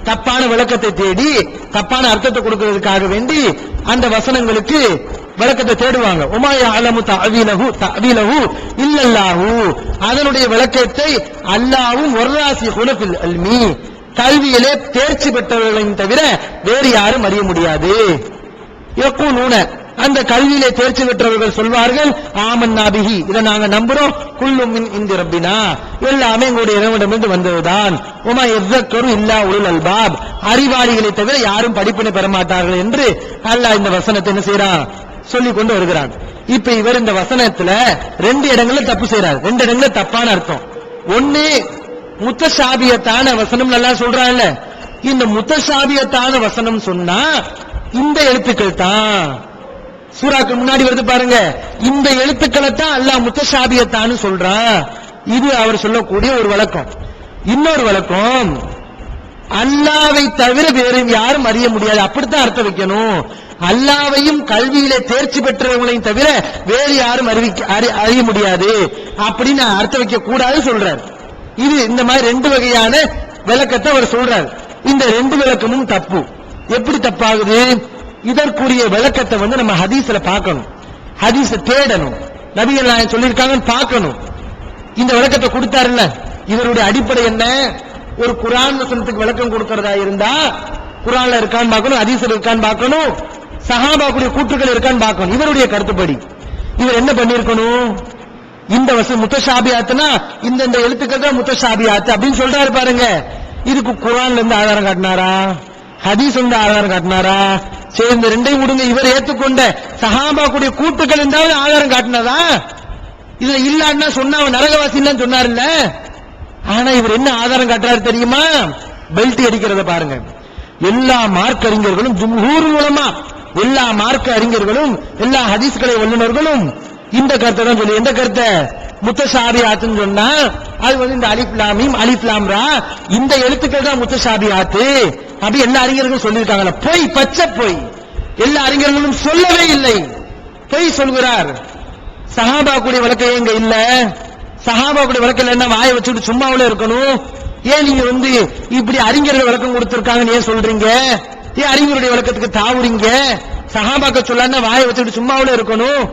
தப்பான விளக்கத்தை தேடி தப்பான அர்த்தத்தை கொடுக்கிறதுக்காக வேண்டி அந்த வசனங்களுக்கு விளக்கத்தை தேடுவாங்க. உமா யஅலமு தஅவீலஹு இல்லல்லாஹு, அதனுடைய விளக்கத்தை அல்லாஹ்வும் வர்ராசிகுன ஃபில் இல்மி, கல்வியிலே தேர்ச்சி பெற்றவர்களையும் தவிர வேறு யாரும் அறிய முடியாது. யக்கூனூன, அந்த கல்வியிலே தேர்ச்சி பெற்றவர்கள் சொல்வார்கள், ஆமன்னா பிஹி, இதை நாங்க நம்புறோம், குல்லு மின் இன்தி ரப்பினா, எல்லாமே எங்களுடைய இறைவனிடமிருந்து வந்ததுதான். உமா யஸ்ஸக்கரு இல்லா உலுல் அல்பாப், அறிவாளிகளை தவிர யாரும் படிப்பினை பெற மாட்டார்கள் என்று அல்லாஹ் இந்த வசனத்தை என்ன செய்யறான், சொல்லிக் கொண்டு வருகிறான். இப்ப இவர் இந்த வசனத்துல 2 இடங்கள்ல தப்பு செய்யறாரு. 2 இடங்கள்ல தப்பான அர்த்தம். ஒன்னு, முத்தஷாபியத்தான வசனம் நல்லா சொல்றான்ல, இந்த முத்தஷாபியத்தான வசனம் சொன்னா இந்த எழுத்துக்கள் தான் சூறாக்கு முன்னாடி வருது பாருங்க, இந்த எழுத்துக்களை தான் அல்லாஹ் முத்தஷாபியத்தான்னு சொல்றான். இது அவர் சொல்லக்கூடிய ஒரு வழக்கம். இன்னொரு வழக்கம், அல்லாஹ்வை தவிர வேறு யாரும் அறிய முடியாது, அப்படித்தான் அர்த்தம் வைக்கணும். அல்லாஹ்வையும் கல்வியிலே தேர்ச்சி பெற்றவங்களையும் தவிர வேறு யாரும் அறிய முடியாது அப்படின்னு அர்த்தம் வைக்க கூடாது சொல்றார். இது இந்த மாதிரி 2 வகையான விளக்கத்தை அவர் சொல்றார். இந்த 2 விளக்கமும் தப்பு. எப்படி தப்பாகுது? இதற்குரிய விளக்கத்தை நம்ம ஹதீஸ்ல பார்க்கணும், ஹதீஸ தேடணும், நபிகள் நாயகம் சொல்லியிருக்காங்கன்னு பார்க்கணும். இந்த விளக்கத்தை கொடுத்தாருல்ல, இவருடைய அடிப்படை என்ன? ஒரு குர்ஆன் வசனத்துக்கு விளக்கம் கொடுக்கிறதா இருந்தா குர்ஆன்ல இருக்கான்னு பார்க்கணும், ஹதீஸ்ல இருக்கான்னு பார்க்கணும், சஹாபாவுடைய கூற்றுகள் இருக்கான்னு பார்க்கணும். இவருடைய கருத்துப்படி இவர் என்ன பண்ணிருக்கணும்? இந்த வசனம் முத்தஷாபியாத்துனா இந்த எழுத்துக்கள் தான் முத்தஷாபியாத்து அப்படின்னு சொல்றாரு பாருங்க. இதுக்கு குர்ஆன்ல இருந்து ஆதாரம் காட்டினாரா, ஹதீஸ் வந்து ஆதாரம் காட்டினாரா? சரி, இந்த 2ஐயும் விடுங்க. இவர் ஏத்துக்கொண்ட சஹாபாவுடைய கூட்டுக்கள் இருந்தாலும் ஆதாரம் காட்டினதா? இதுல இல்லான்னா சொன்னா அவன் நரகவாசின்னு சொன்னார்ல. ஆனா இவர் என்ன ஆதாரம் காட்டுறாரு தெரியுமா? பெல்ட் அடிக்கிறத பாருங்க. எல்லா மார்க்க அறிஞர்களும், ஜும்ஹூர் உலமா, எல்லா மார்க்க அறிஞர்களும், எல்லா ஹதீஸ்களை வல்லுநர்களும் இந்த கருத்தை தான் சொல்லி. எந்த கருத்தை? முத்தஷாபியாத்துன்னு சொன்னா அது இந்த அலிஃப் லாம் மீம், அலிஃப் லாம் ரா, இந்த எழுத்துக்கள் தான் முத்தஷாபியாத்து அப்படி எல்லா அறிஞர்களும் சொல்லியிருக்காங்கல்ல. பொய், பச்சை பொய். எல்லா அறிஞர்களும் சொல்லவே இல்லை, பொய் சொல்கிறார். சஹாபாவுடைய விளக்கம் எங்க இல்ல? சஹாபாவுடைய விளக்கம் என்ன? வாயை வச்சுட்டு சும்மாவுல இருக்கணும். ஏன் நீங்க இப்படி அறிஞர்கள் விளக்கம் கொடுத்திருக்காங்கன்னு ஏன் சொல்றீங்க? ஏன் அறிஞருடைய விளக்கத்துக்கு தாவுறீங்க? சஹாபாக்க சொல்லாம வாயை வச்சுட்டு சும்மாவுல இருக்கணும்.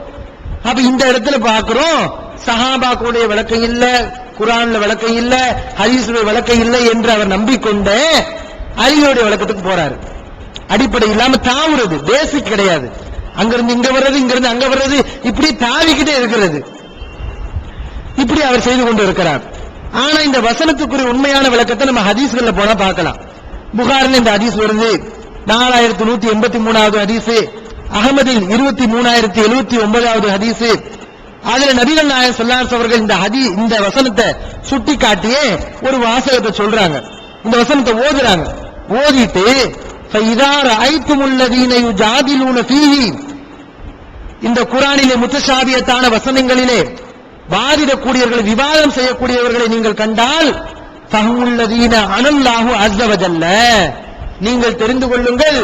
அப்ப இந்த இடத்துல பாக்குறோம், சஹாபாக்குடைய விளக்கம் இல்ல, குர்ஆன்ல விளக்கம் இல்ல, ஹதீஸுடைய விளக்கம் இல்லை என்று அவர் நம்பிக்கொண்ட அறிஞருடைய விளக்கத்துக்கு போறாரு. அடிப்படை இல்லாம தாவுறது, பேசிக் கிடையாது. அங்கிருந்து இங்க வர்றது, இங்கிருந்து அங்க வர்றது, இப்படி தாவிக்கிட்டே இருக்கிறது. இப்படி அவர் செய்து கொண்டு இருக்கிறார். ஆனா இந்த வசனத்துக்குரிய உண்மையான விளக்கத்தை நம்ம ஹதீஸ்கள்ல போனா பார்க்கலாம். புகாரில் இந்த ஹதீஸ் வருது, 4183வது ஹதீஸ், அகமதில் 23079வது ஹதீஸ். அதுல நபிகள் நாயகம் ஸல்லல்லாஹு அலைஹி அவர்கள் இந்த வசனத்தை சுட்டி காட்டியே ஒரு வாசகத்தை சொல்றாங்க, இந்த வசனத்தை ஓதுறாங்க. ஓதிட்டு فَإِذَا رَأَيْتُمُ الَّذِينَ يُجَادِلُونَ فِيهِ இந்த குர்ஆனிலே முத்தஷாபியத்தான வசனங்களிலே வாதிடக்கூடியவர்கள் விவாதம் செய்யக்கூடியவர்களை நீங்கள் கண்டால் ஃபஹுல்லதீன அனல்லாஹு அஸ்ஸ வஜல்ல நீங்கள் தெரிந்து கொள்ளுங்கள்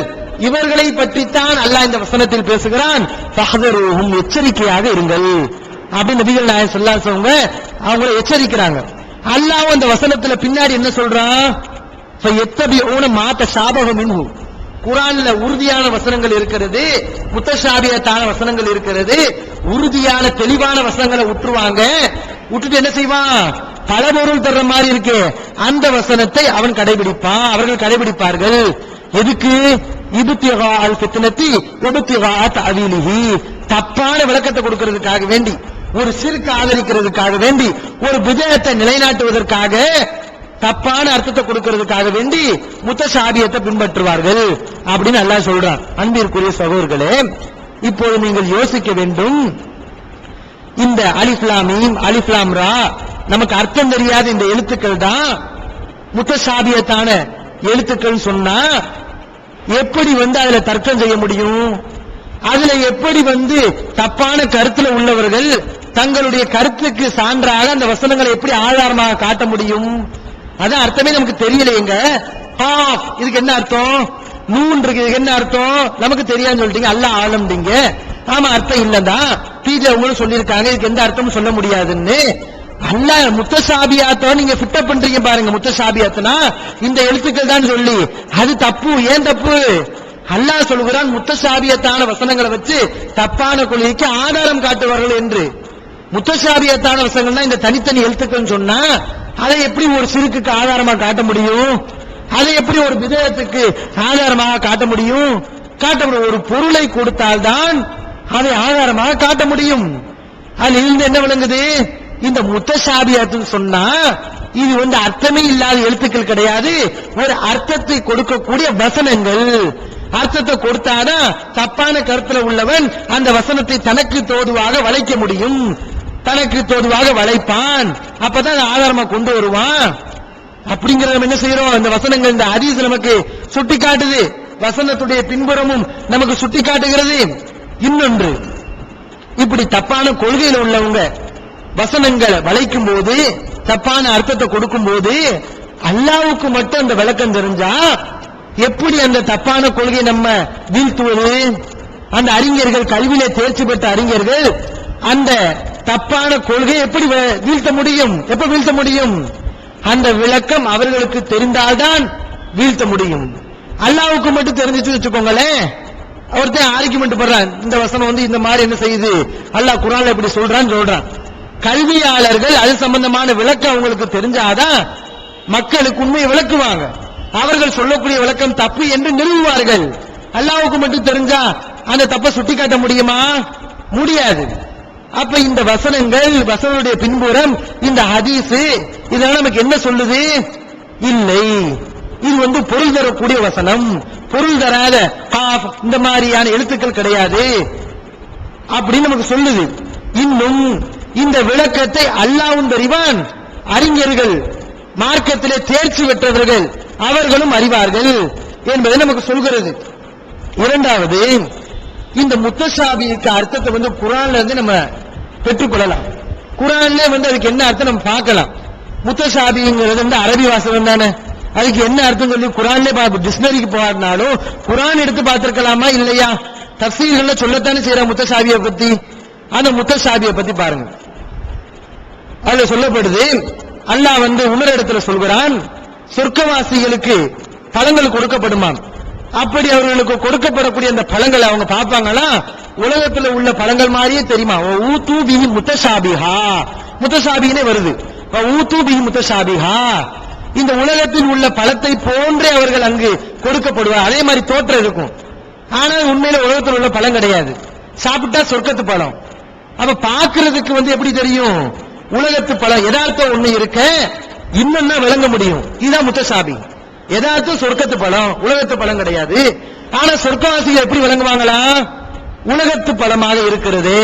இவர்களை பற்றித்தான் அல்லாஹ் இந்த வசனத்தில் பேசுகிறான் ஃபஹ்தருஹும் எச்சரிக்கையாக இருங்கள் அப்படி நபிகள் நாயகம் ஸல்லல்லாஹு அலைஹி வஸல்லம் அவங்களை எச்சரிக்கிறாங்க. அல்லாஹ் அந்த வசனத்துல பின்னாடி என்ன சொல்றான் ஃபயத்தபிஊன மா தஷாபஹ மின்ஹு குர்ஆன்ல உறுதியான வசனங்கள் இருக்கிறது, முத்தஷாபியத்தான வசனங்கள் இருக்கிறது. உறுதியான தெளிவான வசனங்களை விட்டுருவாங்க, விட்டுட்டு என்ன செய்வான் பல பொருள் தர்ற மாதிரி இருக்கு அந்த வசனத்தை அவன் கடைபிடிப்பான், அவர்கள் கடைபிடிப்பார்கள். எதுக்கு இப்திகா அல் ஃபித்னதி இப்திகா தஅவீலிஹி தப்பான விளக்கத்தை கொடுக்கிறதுக்காக வேண்டி, ஒரு ஷிர்க் ஆதரிக்கிறதுக்காக வேண்டி, ஒரு பிதஅத்தை நிலைநாட்டுவதற்காக, தப்பான அர்த்தத்தை கொடுக்கிறதுக்காக வேண்டி முத்தஷாபியத்தை பின்பற்றுவார்கள் அப்படின்னு அல்லாஹ் சொல்றான். அன்பிற்குரிய சகோதரர்களே, இப்போது நீங்கள் யோசிக்க வேண்டும், இந்த அலிஃப் லாம் மீம் அலிஃப் லாம் ரா நமக்கு அர்த்தம் தெரியாத இந்த எழுத்துக்கள் தான் முத்தஷாபியத்தான எழுத்துக்கள் சொன்னா எப்படி அதுல தர்க்கம் செய்ய முடியும்? அதுல எப்படி தப்பான கருத்துல உள்ளவர்கள் தங்களுடைய கருத்துக்கு சான்றாக அந்த வசனங்களை எப்படி ஆதாரமாக காட்ட முடியும்? அதான் அர்த்தமே நமக்கு தெரியலையேங்க. காஃப் இதுக்கு என்ன அர்த்தம், நூன் இருக்கு இதுக்கு என்ன அர்த்தம் நமக்கு தெரியாதுன்னு சொல்லிட்டீங்க, அல்லாஹ் ஆலம்டீங்க. ஆமா அர்த்தம் இல்லதான், பீஜா உங்களுக்கு சொல்லியிருக்காங்க இதுக்கு எந்த அர்த்தமும் சொல்ல முடியாதுன்னு. அல்லாஹ் முத்தஷாபியாத்தோ நீங்க ஃபிட் பண்றீங்க பாருங்க, முத்தஷாபியாத்னா இந்த எழுத்துக்கள் தான் சொல்லி அது தப்பு. ஏன் தப்பு? அல்லாஹ் சொல்கிறான் முத்தஷாபியத்தான வசனங்களை வச்சு தப்பான கொள்கைக்கு ஆதாரம் காட்டுவார்கள் என்று. முத்தஷாபியத்தான வசனங்கள்னா இந்த தனித்தனி எழுத்துக்கள் சொன்னா அதை எப்படி ஒரு ஷிர்க்குக்கு ஆதாரமா காட்ட முடியும்? அதை எப்படி ஒரு பிதஅத்துக்கு ஆதாரமாக காட்ட முடியும்? ஒரு பொருளை கொடுத்தால்தான் அதை ஆதாரமாக காட்ட முடியும். அதில் இருந்து என்ன விளங்குது? இந்த முத்தஷாபியத்துன்னு சொன்னா இது அர்த்தமே இல்லாத எழுத்துக்கள் கிடையாது, ஒரு அர்த்தத்தை கொடுக்கக்கூடிய வசனங்கள். அர்த்தத்தை கொடுத்தாதான் தப்பான கருத்துல உள்ளவன் அந்த வசனத்தை தனக்கு தோதுவாக வளைக்க முடியும், தனக்கு தோதுவாக வளைப்பான், அப்பதான் ஆதாரமா கொண்டு வருவான். அப்படிங்கறத நம்ம என்ன செய்யறோம்? இந்த வசனங்கள் இந்த ஹதீஸ் நமக்கு சுட்டி காட்டுது, வசனத்துடைய பின்புறமும் நமக்கு சுட்டி காட்டுகிறது. இன்னொன்று, இப்படி தப்பான கொள்கையில் உள்ளவங்க வசனங்களை வளைக்கும் போது, தப்பான அர்த்தத்தை கொடுக்கும் போது அல்லாஹ்வுக்கு மட்டும் அந்த விளக்கம் தெரிஞ்சா எப்படி அந்த தப்பான கொள்கை நம்ம வீழ்த்துவது? அந்த அறிஞர்கள், கல்வியிலே தேர்ச்சி பெற்ற அறிஞர்கள் அந்த தப்பான கொள்கையை எப்படி வீழ்த்த முடியும்? எப்ப வீழ்த்த முடியும்? அந்த விளக்கம் அவர்களுக்கு தெரிந்தால்தான் வீழ்த்த முடியும். அல்லாஹ்வுக்கு மட்டும் தெரிஞ்சிச்சு வச்சுக்கோங்களேன், ஒருத்தன் ஆர்கியுமெண்ட் பண்றான், இந்த வசனம் இந்த மாதிரி என்ன செய்யுது, அல்லாஹ் குர்ஆன்ல இப்படி சொல்றான். கல்வியாளர்கள் அது சம்பந்தமான விளக்கம் அவங்களுக்கு தெரிஞ்சாதான் மக்களுக்கு உண்மையை விளக்குவாங்க, அவர்கள் சொல்லக்கூடிய விளக்கம் தப்பு என்று நிறுவுவார்கள். அல்லாஹ்வுக்கு மட்டும் தெரிஞ்சா அந்த தப்பை சுட்டி காட்ட முடியுமா? முடியாது. அப்ப இந்த வசனங்கள், வசனங்களுடைய பின்புறம் இந்த ஹதீஸ் இதெல்லாம் நமக்கு என்ன சொல்லுது? இல்லை, இது பொருள் தரக்கூடிய வசனம், பொருள் தராத காஃப் இந்த மாதிரியான எழுத்துக்கள் கிடையாது அப்படின்னு நமக்கு சொல்லுது. இன்னும் இந்த விளக்கத்தை அல்லாஹ்வும் அறிவான், அறிஞர்கள், மார்க்கத்திலே தேர்ச்சி பெற்றவர்கள் அவர்களும் அறிவார்கள் என்பதை நமக்கு சொல்கிறது. இரண்டாவது, இந்த முத்தஷாபிக்கு அர்த்தத்தை குர்ஆன்ல இருந்து நம்ம பெற்றுக்கொள்ளலாம். குர்ஆன்ல அதுக்கு என்ன அர்த்தம் நம்ம பார்க்கலாம். முத்தஷாபிங்கிறது அரபி வாசகம் தானே, அதுக்கு என்ன அர்த்தம் சொல்லி குர்ஆன்ல டிக்ஷனரிக்கு போகாதனாலும் குர்ஆன் எடுத்து பார்த்திருக்கலாமா இல்லையா? தஃசீர்கள்ல சொல்லத்தானே செய்யற முத்தஷாபியை பத்தி. அந்த முத்தஷாபியை பத்தி பாருங்க, அதுல சொல்லப்படுது, அல்லாஹ் உமர் இடத்துல சொல்கிறான், சொர்க்கவாசிகளுக்கு பழங்கள் கொடுக்கப்படுமாம். அப்படி அவர்களுக்கு கொடுக்கப்படக்கூடிய அந்த பழங்களை அவங்க பார்ப்பாங்களா, உலகத்தில் உள்ள பழங்கள் மாதிரியே தெரியுமா? ஊது பிஹி முத்தஷாபிஹா, முத்தஷாபிஹே வருது, ஊது பிஹி முத்தஷாபிஹா, இந்த உலகத்தில் உள்ள பழத்தை போன்றே அவர்கள் அங்கு கொடுக்கப்படுவார். அதே மாதிரி தோற்றம் இருக்கும், ஆனால் உண்மையில உலகத்தில் உள்ள பழம் கிடையாது. சாப்பிட்டா சொர்க்கத்து பழம். அப்ப பாக்குறதுக்கு எப்படி தெரியும்? உலகத்து பழம் யதார்த்தம் ஒண்ணு இருக்க இன்னொன்னா விளங்க முடியும். இதுதான் முத்தஷாபி. யதார்த்தம் சொர்க்கத்து பழம், உலகத்து பழம் கிடையாது. ஆனா சொர்க்கவாசிகள் எப்படி விளங்குவாங்களா? உலகத்து பழமாக இருக்கிறது,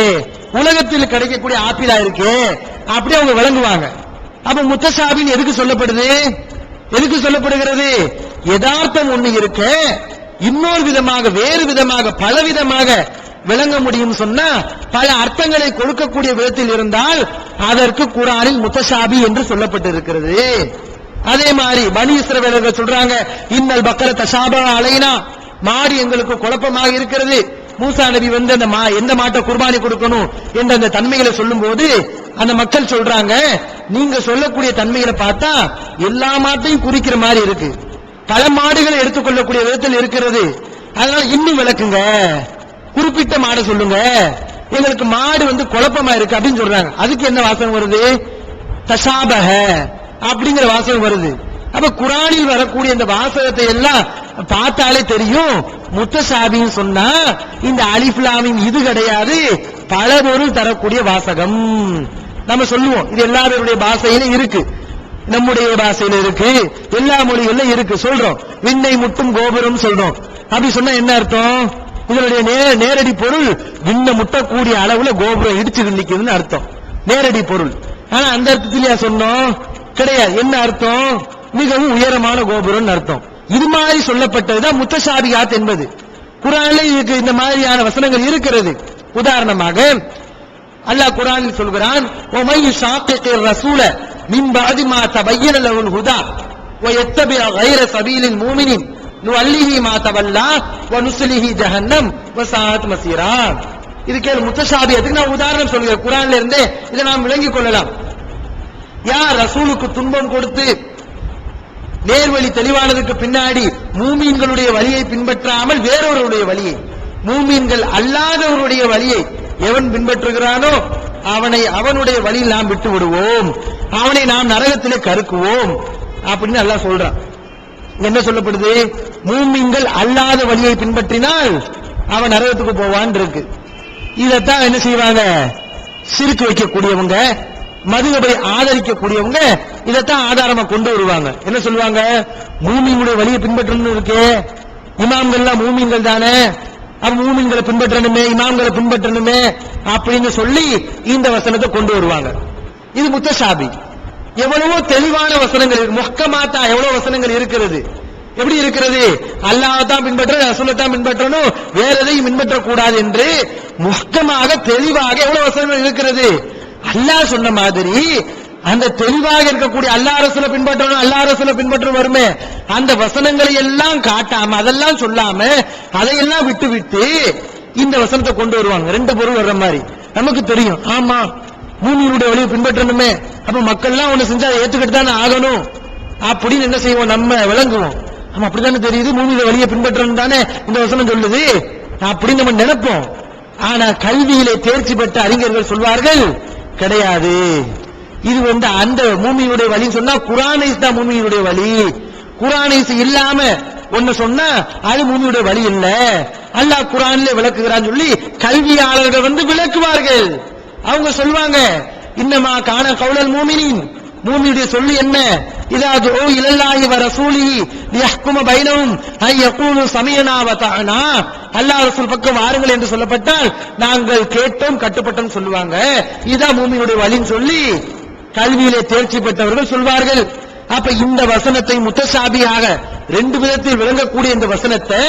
உலகத்தில் கிடைக்கக்கூடிய ஆப்பிளா இருக்கு, அப்படி அவங்க விளங்குவாங்க. அப்ப முத்தஷாபின்னு எதுக்கு சொல்லப்படுது? எதுக்கு சொல்லப்படுகிறது? யதார்த்தம் ஒண்ணு இருக்க இன்னொரு விதமாக, வேறு விதமாக, பல விதமாக விளங்க முடியும் சொன்னா, பல அர்த்தங்களை கொடுக்கக்கூடிய விதத்தில் இருந்தால் அதற்கு குர்ஆனில் முத்தஷாபி என்று சொல்லப்பட்டிருக்கிறது. அதே மாதிரி பனி இஸ்ரவேலர்கள் சொல்றாங்க, இன்னல் பக்கர தஷாபா அலைனா, மாடு எங்களுக்கு குழப்பமாக இருக்கிறது. மூசா நபி வந்து அந்த எந்த மாட்டை குர்பானி கொடுக்கணும் என்ற அந்த தன்மைகளை சொல்லும் போது அந்த மக்கள் சொல்றாங்க, நீங்க சொல்லக்கூடிய தன்மைகளை பார்த்தா எல்லா மாட்டையும் குறிக்கிற மாதிரி இருக்கு, பல மாடுகளை எடுத்துக்கொள்ளக்கூடிய விதத்தில் இருக்கிறது, அதனால இன்னும் விளக்குங்க, குறிப்பிட்ட மாடை சொல்லுங்க, எங்களுக்கு மாடு வந்து குழப்பமா இருக்கு அப்படின்னு சொல்றாங்க. அதுக்கு என்ன வாசகம் வருது? தஷாபஹ அப்படிங்கிற வாசகம் வருது. அப்ப குர்ஆனில் வரக்கூடிய இந்த வாசகத்தை எல்லாம் பார்த்தாலே தெரியும், முத்தஷாபின்னு சொன்னா இந்த அலிஃப் லாம் மீம் இது கிடையாது, பல பொருள் தரக்கூடிய வாசகம். நம்ம சொல்லுவோம், இது எல்லாருடைய பாஷையிலும் இருக்கு, நம்முடைய பாஷையில இருக்கு, எல்லா மொழிகளிலும் இருக்கு, சொல்றோம். விண்ணை முட்டும் கோபுரம் சொல்றோம். அப்படி சொன்னா என்ன அர்த்தம்? இதனுடைய நேரடி பொருள் விண்ணை முட்டக்கூடிய அளவுல கோபுரம் இடிச்சு நிக்குதுன்னு அர்த்தம், நேரடி பொருள். ஆனா அந்த அர்த்தத்திலேயே சொன்னோம் கிடையாது. என்ன அர்த்தம்? மிகவும் உயரமான கோபுரம் அர்த்தம். இது மாதிரி சொல்லப்பட்டதுதான் முத்தஷாபிஹாத் என்பது. குர்ஆன்ல இதுக்கு இந்த மாதிரியான வசனங்கள் இருக்கிறது. உதாரணமாக அல்லாஹ் குர்ஆனில் சொல்கிறான், وَمَن يُشَاقِقِ الرَّسُولَ مِن بَعْدِ مَا تَبَيَّنَ لَهُ الْهُدَى وَيَتَّبِعْ غَيْرَ سَبِيلِ الْمُؤْمِنِينَ نُوَلِّهِ مَا تَوَلَّى وَنُصْلِهِ جَهَنَّمَ وَسَاءَتْ مَصِيرًا. இதுக்கு முத்தஷாபிஹத்துக்கு நான் உதாரணம் சொல்கிறேன், குர்ஆன்ல இருந்தே இதை நாம் விளங்கிக் கொள்ளலாம். யார் ரசூலுக்கு துன்பம் கொடுத்து நேர்வழி தெளிவானதுக்கு பின்னாடி மூமீன்களுடைய வழியை பின்பற்றாமல் வேறொருடைய வழியை, மூமீன்கள் அல்லாதவருடைய வழியை எவன் பின்பற்றுகிறானோ அவனுடைய வழியில் நாம் விட்டு விடுவோம், அவனை நாம் நரகத்திலே கருக்குவோம் அப்படின்னு அல்லாஹ் சொல்றான். என்ன சொல்லப்படுது? மூமீன்கள் அல்லாத வழியை பின்பற்றினால் அவன் நரகத்துக்கு போவான் இருக்கு. இதத்தான் என்ன செய்வாங்க? சிறுக்கு வைக்கக்கூடியவங்க, மதுகபை ஆதரிக்கக்கூடியவங்க இதைத்தான் ஆதாரமா கொண்டு வருவாங்க. என்ன சொல்லுவாங்க? மூமீன்களுடைய வழியை பின்பற்றணும் இருக்கு, இமாம்கள்லாம் மூமீன்கள் தானே, அப்ப மூமீன்களை பின்பற்றணுமே, இமாம்களை பின்பற்றணுமே அப்படின்னு சொல்லி இந்த வசனத்தை கொண்டு வருவாங்க. இது முத்தஷாபி. எவ்வளவோ தெளிவான வசனங்கள் இருக்கு, முஹ்கமாத்தா எவ்வளவு வசனங்கள் இருக்கிறது. எப்படி இருக்கிறது? அல்லாஹ் தான் பின்பற்றணும், ரசூலை தான் பின்பற்றணும், வேற எதையும் பின்பற்றக்கூடாது என்று முஹ்கமாக தெளிவாக எவ்வளவு வசனங்கள் இருக்கிறது. அல்லாஹ் சொன்ன மாதிரி அந்த தெளிவாக இருக்கக்கூடிய அல்லாஹ் ரசூலை பின்பற்றணும், அல்லாஹ் ரசூலை பின்பற்றணும் வருமே, அந்த வசனங்களை எல்லாம் காட்டாம, அதெல்லாம் சொல்லாம, அதையெல்லாம் விட்டு விட்டு இந்த வசனத்தை கொண்டு வருவாங்க. ரெண்டு பொருள் வர்ற மாதிரி நமக்கு தெரியும். ஆமா, மூமியினுடைய வழியை பின்பற்றணுமே, அப்ப மக்கள் எல்லாம் ஒண்ணு செஞ்சா ஏத்துக்கிட்டு தானே ஆகணும் அப்படின்னு என்ன செய்வோம்? நம்ம விளங்குவோம். ஆமா, அப்படித்தானே தெரியுது, மூமியினுடைய வழியை பின்பற்றணும் தானே இந்த வசனம் சொல்லுது அப்படின்னு நம்ம நினைப்போம். ஆனா கல்வியிலே தேர்ச்சி பெற்ற அறிஞர்கள் சொல்வார்கள், கிடையாது, இது அந்த மூமியினுடைய வழி சொன்னா குர்ஆனைஸ் தான் மூமியினுடைய வழி, குர்ஆனைஸ் இல்லாம ஒன்னு சொன்னா அது மூமியினுடைய வழி இல்ல, அல்லாஹ் குர்ஆனிலே விளக்குகிறான்னு சொல்லி கல்வியாளர்கள் விளக்குவார்கள். அவங்க சொல்வாங்க, இன்னமா கான கௌலல் மூமினின், மூமியுடைய சொல்லி என்ன? இதா துஉ இலல்லாஹி வ ரசூலிஹி லியஹ்கும பைனஹும் ஐ யகூலு சமிஅனா வ தஅனா, அல்லாஹ் ரசூல் பக்கம் வாருங்கள் என்று சொல்லப்பட்டால் நாங்கள் கேட்டோம் கட்டுப்பட்டோம் சொல்லுவாங்க. இதான் மூமியுடைய வழின்னு சொல்லி கல்வியிலே தேர்ச்சி பெற்றவர்கள் சொல்வார்கள். அப்ப இந்த வசனத்தை முத்தஷாபியாக ரெண்டு விதத்தில் விளங்கக்கூடிய இந்த வசனத்தை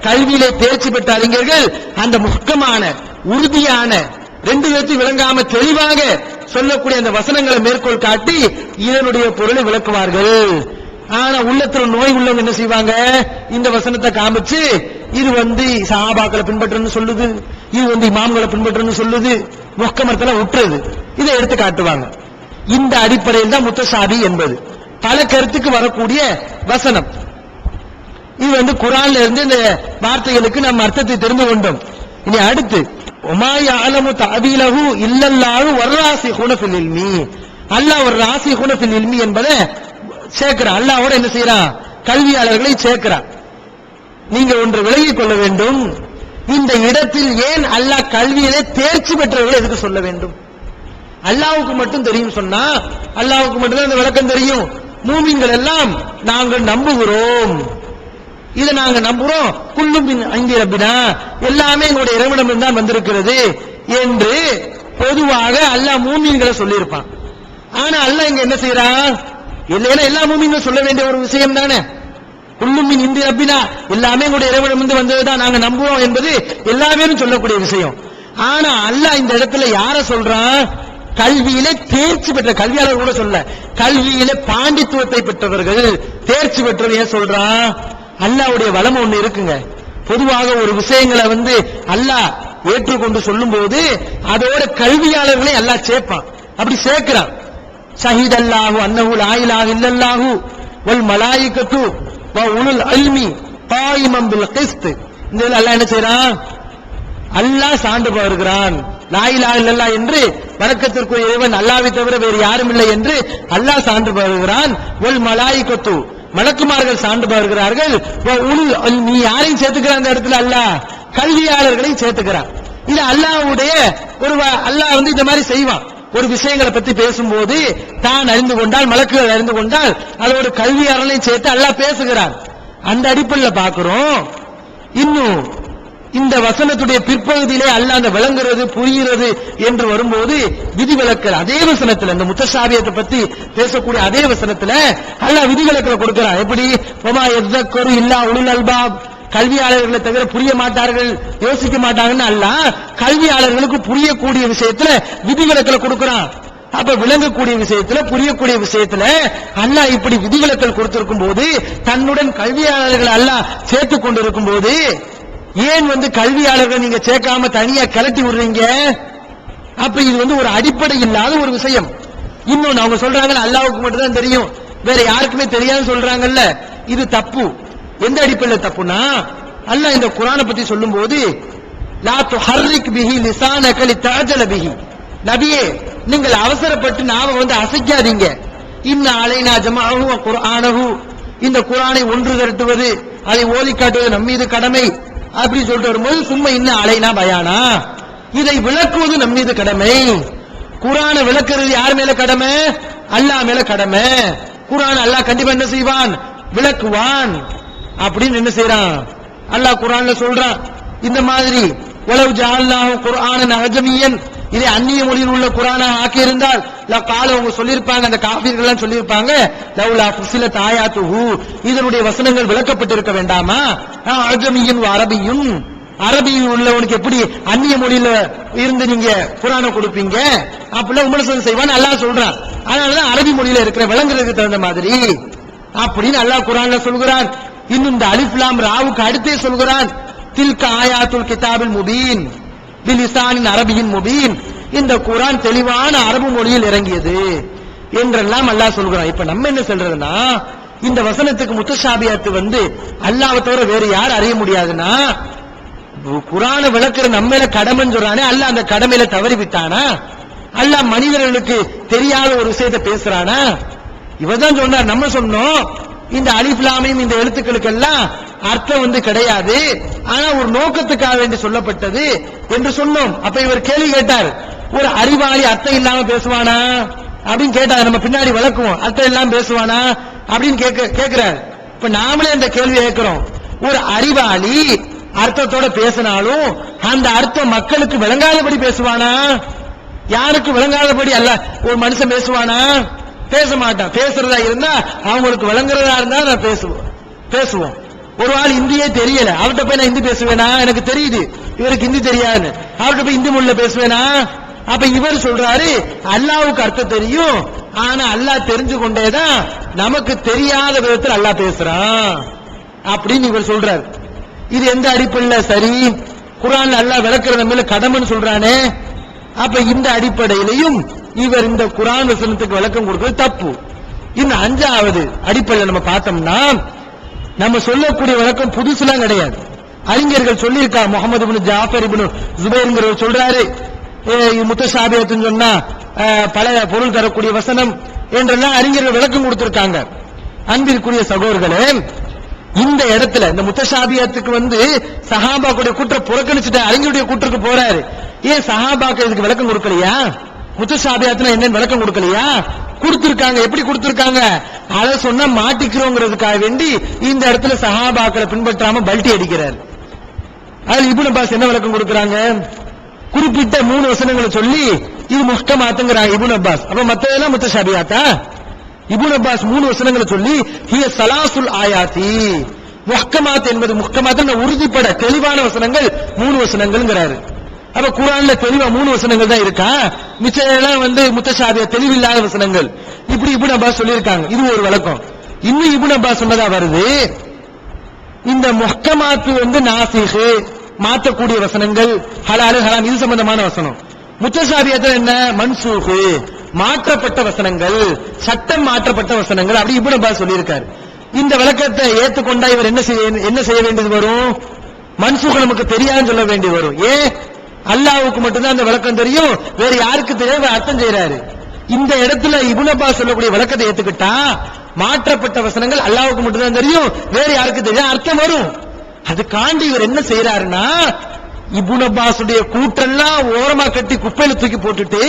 கல்வியிலே தேர்ச்சி பெற்ற அறிஞர்கள் அந்த முஹ்கமான உறுதியான ரெண்டு விதத்தில் விளங்காம தெளிவாக சொல்லக்கூடிய அந்த வசனங்களை மேற்கோள் காட்டி இதனுடைய பொருளை விளக்குவார்கள். ஆனா உள்ளத்துல நோய் உள்ளவங்க என்ன செய்வாங்க? இந்த வசனத்தை காமிச்சு இது சஹாபாக்களை பின்பற்றணும்னு சொல்லுது, இது இமாம்களை பின்பற்றணும்னு சொல்லுது, முஹ்கமத்தெல்லாம் விட்டுறது, இதை எடுத்து காட்டுவாங்க. இந்த அடிப்படையில் தான் முத்தஷாபி என்பது பல கருத்துக்கு வரக்கூடிய வசனம். இது குர்ஆன்ல இருந்து இந்த வார்த்தைகளுக்கு நம்ம அர்த்தத்தை தெரிந்து கொண்டோம். இனி அடுத்து وما يعلم تعبيله الا الله والراسخون في العلم, அல்லாஹ் والراسخون في العلم என்பதை சேர்க்கிறான். அல்லாஹ்வோட என்ன செய்யறான்? கல்வியாளர்களை சேர்க்கிறான். நீங்க ஒன்று விளங்கிக் கொள்ள வேண்டும், இந்த இடத்தில் ஏன் அல்லாஹ் கல்வியிலே தேர்ச்சி பெற்றவர்களை எதுக்கு சொல்ல வேண்டும்? அல்லாஹ்வுக்கு மட்டும் தெரியும் சொன்னா அல்லாஹ்வுக்கு மட்டும் தான் இந்த விளக்கம் தெரியும். மூமின்கள் எல்லாம் நாங்கள் நம்புகிறோம், இதை நாங்க நம்புறோம், குல்லும் இந்தி ரப்பினா, எல்லாமே எங்களுடைய இறைவனிடம் தான் வந்திருக்கிறது என்று பொதுவாக அல்லாஹ் மூமின்களை சொல்லியிருப்பான். ஆனா அல்லாஹ் இங்க என்ன செய்யறான்? இல்லைன்னா எல்லா மூமின்களும் சொல்ல வேண்டிய ஒரு விஷயம் தானே. குல்லுமின் இந்தி ரப்பினா, எல்லாமே கூட இறைவனிடமிருந்து வந்ததுதான் நாங்க நம்புவோம் என்பது எல்லாமே சொல்லக்கூடிய விஷயம். ஆனா அல்லாஹ் இந்த இடத்துல யார சொல்றான்? கல்வியிலே தேர்ச்சி பெற்ற கல்வியாளர் கூட சொல்ல, கல்வியிலே பாண்டித்துவத்தை பெற்றவர்கள், தேர்ச்சி பெற்றவர்கள். ஏன் சொல்றான்? அல்லாஹ்வுடைய வளம் ஒண்ணு இருக்குங்க. பொதுவாக ஒரு விஷயங்களை அல்லாஹ் ஏற்றுக்கொண்டு சொல்லும் போது அதோட கல்வியாளர்களை அல்லாஹ் சேர்ப்பான். அப்படி சேர்க்கிறான். ஷஹீத் அல்லாஹு அன்னஹு லா இலாஹ இல்லல்லாஹு வல் மலாயிகத்து வ உலுல் இல்மி காயிமன் பில் கிஸ்த். இந்த அல்லாஹ் என்ன செய்றான்? அல்லாஹ் சான்று பகர்கிறான். லா இலாஹ இல்லல்லாஹ் என்று வணக்கத்திற்குரிய இறைவன் அல்லாஹ்வை தவிர வேறு யாரும் இல்லை என்று அல்லாஹ் சான்று பகர்கிறான். வல் மலாயிகத்து, மலக்குமார்கள் சான்று பகர்கிறார்கள். நீ யாரையும் சேர்த்துக்கிறான் அந்த இடத்துல? அல்லாஹ் கல்வியாளர்களையும் சேர்த்துக்கிறான். இது அல்லாஹ்வுடைய ஒரு அல்லாஹ் இந்த மாதிரி செய்வான். ஒரு விஷயங்களை பத்தி பேசும்போது தான் அறிந்து கொண்டால், மலக்குகள் அறிந்து கொண்டால், அதோட கல்வியாளர்களையும் சேர்த்து அல்லாஹ் பேசுகிறான். அந்த அடிப்படையில் பார்க்கிறோம். இன்னும் இந்த வசனத்துடைய பிற்பகுதியிலே அல்லாஹ் அந்த விளங்குறது புரிகிறது என்று வரும்போது விதிவிலக்கல் அதே வசனத்துல, இந்த முத்தஷாபியத்தை பத்தி பேசக்கூடிய அதே வசனத்துல அல்லாஹ் விதிவிலக்கலை கொடுக்கிறான். எப்படி? வமா யذكر இல்லா உலுல் அல்பாப், கல்வியாளர்களை தவிர புரிய மாட்டார்கள், யோசிக்க மாட்டாங்கன்னு அல்லாஹ் கல்வியாளர்களுக்கு புரியக்கூடிய விஷயத்துல விதிவிலக்கலை கொடுக்கிறான். அப்ப விளங்கக்கூடிய விஷயத்துல, புரியக்கூடிய விஷயத்துல அல்லாஹ் இப்படி விதிவிலக்கல் கொடுத்திருக்கும் போது, தன்னுடன் கல்வியாளர்கள் அல்லாஹ் சேர்த்துக் கொண்டிருக்கும் போது, ஏன் கல்வியாளர்கள் நீங்க சேர்க்காம தனியா கலட்டி விடுறீங்க? அப்ப இது ஒரு அடிப்படை இல்லாத ஒரு விஷயம். இன்னொன்னு அவங்க சொல்றாங்கல்ல, அல்லாஹ்வுக்கு மட்டும் தான் தெரியும், வேற யாருக்குமே தெரியாதுன்னு சொல்றாங்கல்ல, இது தப்பு. எந்த அடிப்படையில் தப்புனா, அல்லாஹ் இந்த குர்ஆனை பத்தி சொல்லும்போது லா துஹர்ரிக் பிஹி லிசானக லிதஅஜல பிஹி, நபியே நீங்கள் அவசரப்பட்டு நாம அசைக்காதீங்க. இன்ன அலைனா ஜமாஅஹு வ குர்ஆனஹு, இந்த குர்ஆனை ஒன்று திரட்டுவது, அதை ஓதி காட்டுவது நம் மீது கடமை அப்படி சொல்லிட்டு வரும்போது, சும்மா இன்ன அலைனா பயானா, இதை விளக்குவது நம் மீது கடமை. குர்ஆனை விளக்குறது யார் மேல கடமை? அல்லாஹ் மேல கடமை. குர்ஆன் அல்லாஹ் கண்டிப்பா என்ன செய்வான்? விளக்குவான். அப்படின்னு என்ன செய்யறான்? அல்லாஹ் குர்ஆன்ல சொல்றான். இந்த மாதிரி வலவ் ஜஅல்னாஹு குர்ஆனன் அஜமியன், இதை அந்நிய மொழியில் உள்ள குர்ஆனை ஆக்கி இருந்தால் லகால, அவங்க சொல்லியிருப்பாங்க, அந்த காஃபிர்கள் எல்லாம் சொல்லியிருப்பாங்க, லவ்லா ஃபுஸிலத் ஆயாத்துஹு, இதனுடைய வசனங்கள் விளக்கப்பட்டிருக்க வேண்டாமா? அஜமியன் அரபியும், அரபியில் உள்ளவனுக்கு எப்படி அந்நிய மொழியில இருந்து நீங்க குர்ஆனை கொடுப்பீங்க? அப்படிலாம் விமர்சனம் செய்வான் அல்லாஹ் சொல்றான். அதனாலதான் அரபி மொழியில இருக்கிற விளங்குறதுக்கு தகுந்த மாதிரி அப்படின்னு அல்லாஹ் குர்ஆன்ல சொல்கிறான். இன்னும் இந்த அலிஃப் லாம் ராவுக்கு அடுத்தே சொல்கிறான், தில்க ஆயாத்துல் கிதாபில் முபீன் பிலிசானின் அரபியின் முபீன், இந்த குர்ஆன் தெளிவான அரபு மொழியில் இறங்கியது என்றெல்லாம் அல்லாஹ் சொல்கிறான். இப்ப நம்ம என்ன சொல்றதுன்னா, இந்த வசனத்துக்கு முத்தஷாபியாத்து அல்லாஹ்வை தவிர வேறு யார் அறிய முடியாதுன்னா, குர்ஆனை விளக்குற நம்ம மேல கடமைன்னு சொல்றானே, அல்லாஹ் அந்த கடமையில தவறி விட்டானா? அல்லாஹ் மனிதர்களுக்கு தெரியாத ஒரு விஷயத்தை பேசுறானா? இவதான் சொன்னார். நம்ம சொன்னோம் இந்த அலிஃப் லாமையும் இந்த எழுத்துக்களுக்கு எல்லாம் அர்த்தம் கிடையாது, ஆனா ஒரு நோக்கத்துக்காக வேண்டி சொல்லப்பட்டது என்று சொன்னோம். அப்ப இவர் கேள்வி கேட்டார், ஒரு அறிவாளி அர்த்தம் இல்லாம பேசுவானா அப்படின்னு கேட்டார். நம்ம பின்னாடி விளக்குவோம், அர்த்தம் இல்லாம பேசுவானா அப்படின்னு கேட்கிறார். இப்ப நாமளே இந்த கேள்வி கேட்கிறோம், ஒரு அறிவாளி அர்த்தத்தோட பேசினாலும் அந்த அர்த்தம் மக்களுக்கு விளங்காதபடி பேசுவானா? யாருக்கு விளங்காதபடி அல்ல ஒரு மனுஷன் பேசுவானா? பேச மாட்டான். பேசுறதா இருந்தா அவங்களுக்கு விளங்குறதா இருந்தா நான் பேசுவோம். ஒரு ஆள் இந்தியே தெரியல, அவர்கிட்ட போய் நான் ஹிந்தி பேசுவேனா? எனக்கு தெரியுது இவருக்கு ஹிந்தி தெரியாது, அவர்கிட்ட போய் ஹிந்தி மொழியில பேசுவேனா? அப்ப இவர் சொல்றாரு, அல்லாஹ்வுக்கு அர்த்தம் தெரியும், ஆனா அல்லாஹ் தெரிஞ்சு கொண்டேதான் நமக்கு தெரியாத விதத்தில் அல்லாஹ் பேசுறான் அப்படின்னு இவர் சொல்றாரு. இது எந்த அடிப்படையில் சரி? குர்ஆன்ல அல்லாஹ் விளக்குற மேல கடமைன்னு சொல்றானே, அப்ப இந்த அடிப்படையிலையும் இவர் இந்த குர்ஆன் வசனத்துக்கு விளக்கம் கொடுக்கிறது தப்பு. இன்னும் அஞ்சாவது அடிப்படையில் நம்ம பார்த்தோம்னா, நம்ம சொல்லக்கூடிய விளக்கம் புதுசுலாம் கிடையாது. அறிஞர்கள் சொல்லியிருக்கா. முகமது இப்னு ஜாஃபர் இப்னு ஜுபைர்ங்கிறவர் சொல்றாரு, முத்தஷாபியத்துன்னு சொன்னா பல பொருள் தரக்கூடிய வசனம் என்றெல்லாம் அறிஞர்கள் விளக்கம் கொடுத்திருக்காங்க. அன்பிற்குரிய சகோதரர்களே, இந்த இடத்துல இந்த முத்தஷாபியத்துக்கு சஹாபாக்குடைய கூற்றை புறக்கணிச்சுட்டு அறிஞருடைய கூற்றுக்கு போறாரு. ஏன் சஹாபாக்கள் இதுக்கு விளக்கம் கொடுக்கலையா? முத்தஷாபியத்துல என்னன்னு விளக்கம் கொடுக்கலையா? கொடுத்திருக்காங்க. எப்படி கொடுத்திருக்காங்க? அதை சொன்னா மாட்டிக்கிறோங்கிறதுக்காக வேண்டி இந்த இடத்துல சஹாபாக்களை பின்பற்றாம பல்ட்டி அடிக்கிறார். அதுல இப்னு அப்பாஸ் என்ன விளக்கம் கொடுக்கறாங்க? குறிப்பிட்ட 3 வசனங்களை சொல்லி இது முஹ்கமாத்துங்கறாங்க இப்னு அப்பாஸ். அப்ப மத்ததெல்லாம் முத்தஷாபியாத்தா? இப்னு அப்பாஸ் 3 வசனங்களை சொல்லி ஹிய ஸலாசுல் ஆயாத்தி, முஹ்கமாத் என்பது முஹ்கமாத் உறுதிப்பட தெளிவான வசனங்கள் 3 வசனங்கள்ங்கறாரு. அப்ப குர்ஆன்ல தெளிவா 3 வசனங்கள் தான் இருக்கா, மிச்சம் எல்லாம் முத்தஷாபிஹ தெளிவில்லாத வசனங்கள். இப்படி இப்னு அப்பாஸ் சொல்லியிருக்காங்க. இது ஒரு விளக்கம். இன்னும் இப்னு அப்பாஸ் சொன்னதா வருது, இந்த முஹ்கமாத் நாசிஹ் மாற்றக்கூடிய வசனங்கள், ஹலால் ஹராம் இது சம்பந்தமான வசனம். முத்தஷாபிஹத் என்ன, மன்சூஹ் மாற்றப்பட்ட வசனங்கள், சட்டம் மாற்றப்பட்ட வசனங்கள். அப்படி இப்னு அப்பாஸ் சொல்லியிருக்காரு. இந்த விளக்கத்தை ஏத்துக்கொண்டா இவர் என்ன செய்ய வேண்டியது வரும், மன்சூஹ் நமக்கு தெரியாதுன்னு சொல்ல வேண்டியது வரும். ஏன், அல்லாஹ்வுக்கு மட்டும்தான் அந்த விளக்கம் தெரியும், வேற யாருக்கு தெரியாம அர்த்தம் செய்யறாரு. இந்த இடத்துல இப்னு அப்பாஸ் சொல்லக்கூடிய விளக்கத்தை ஏத்துக்கிட்டா மாற்றப்பட்ட வசனங்கள் அல்லாஹ்வுக்கு மட்டும்தான் தெரியும், வேற யாருக்கு தெரியும் அர்த்தம் வரும். அதுக்காண்டி இவர் என்ன செய்யறாருன்னா, இப்னு அப்பாஸுடைய கூட்டெல்லாம் ஓரமா கட்டி குப்பையில தூக்கி போட்டுட்டு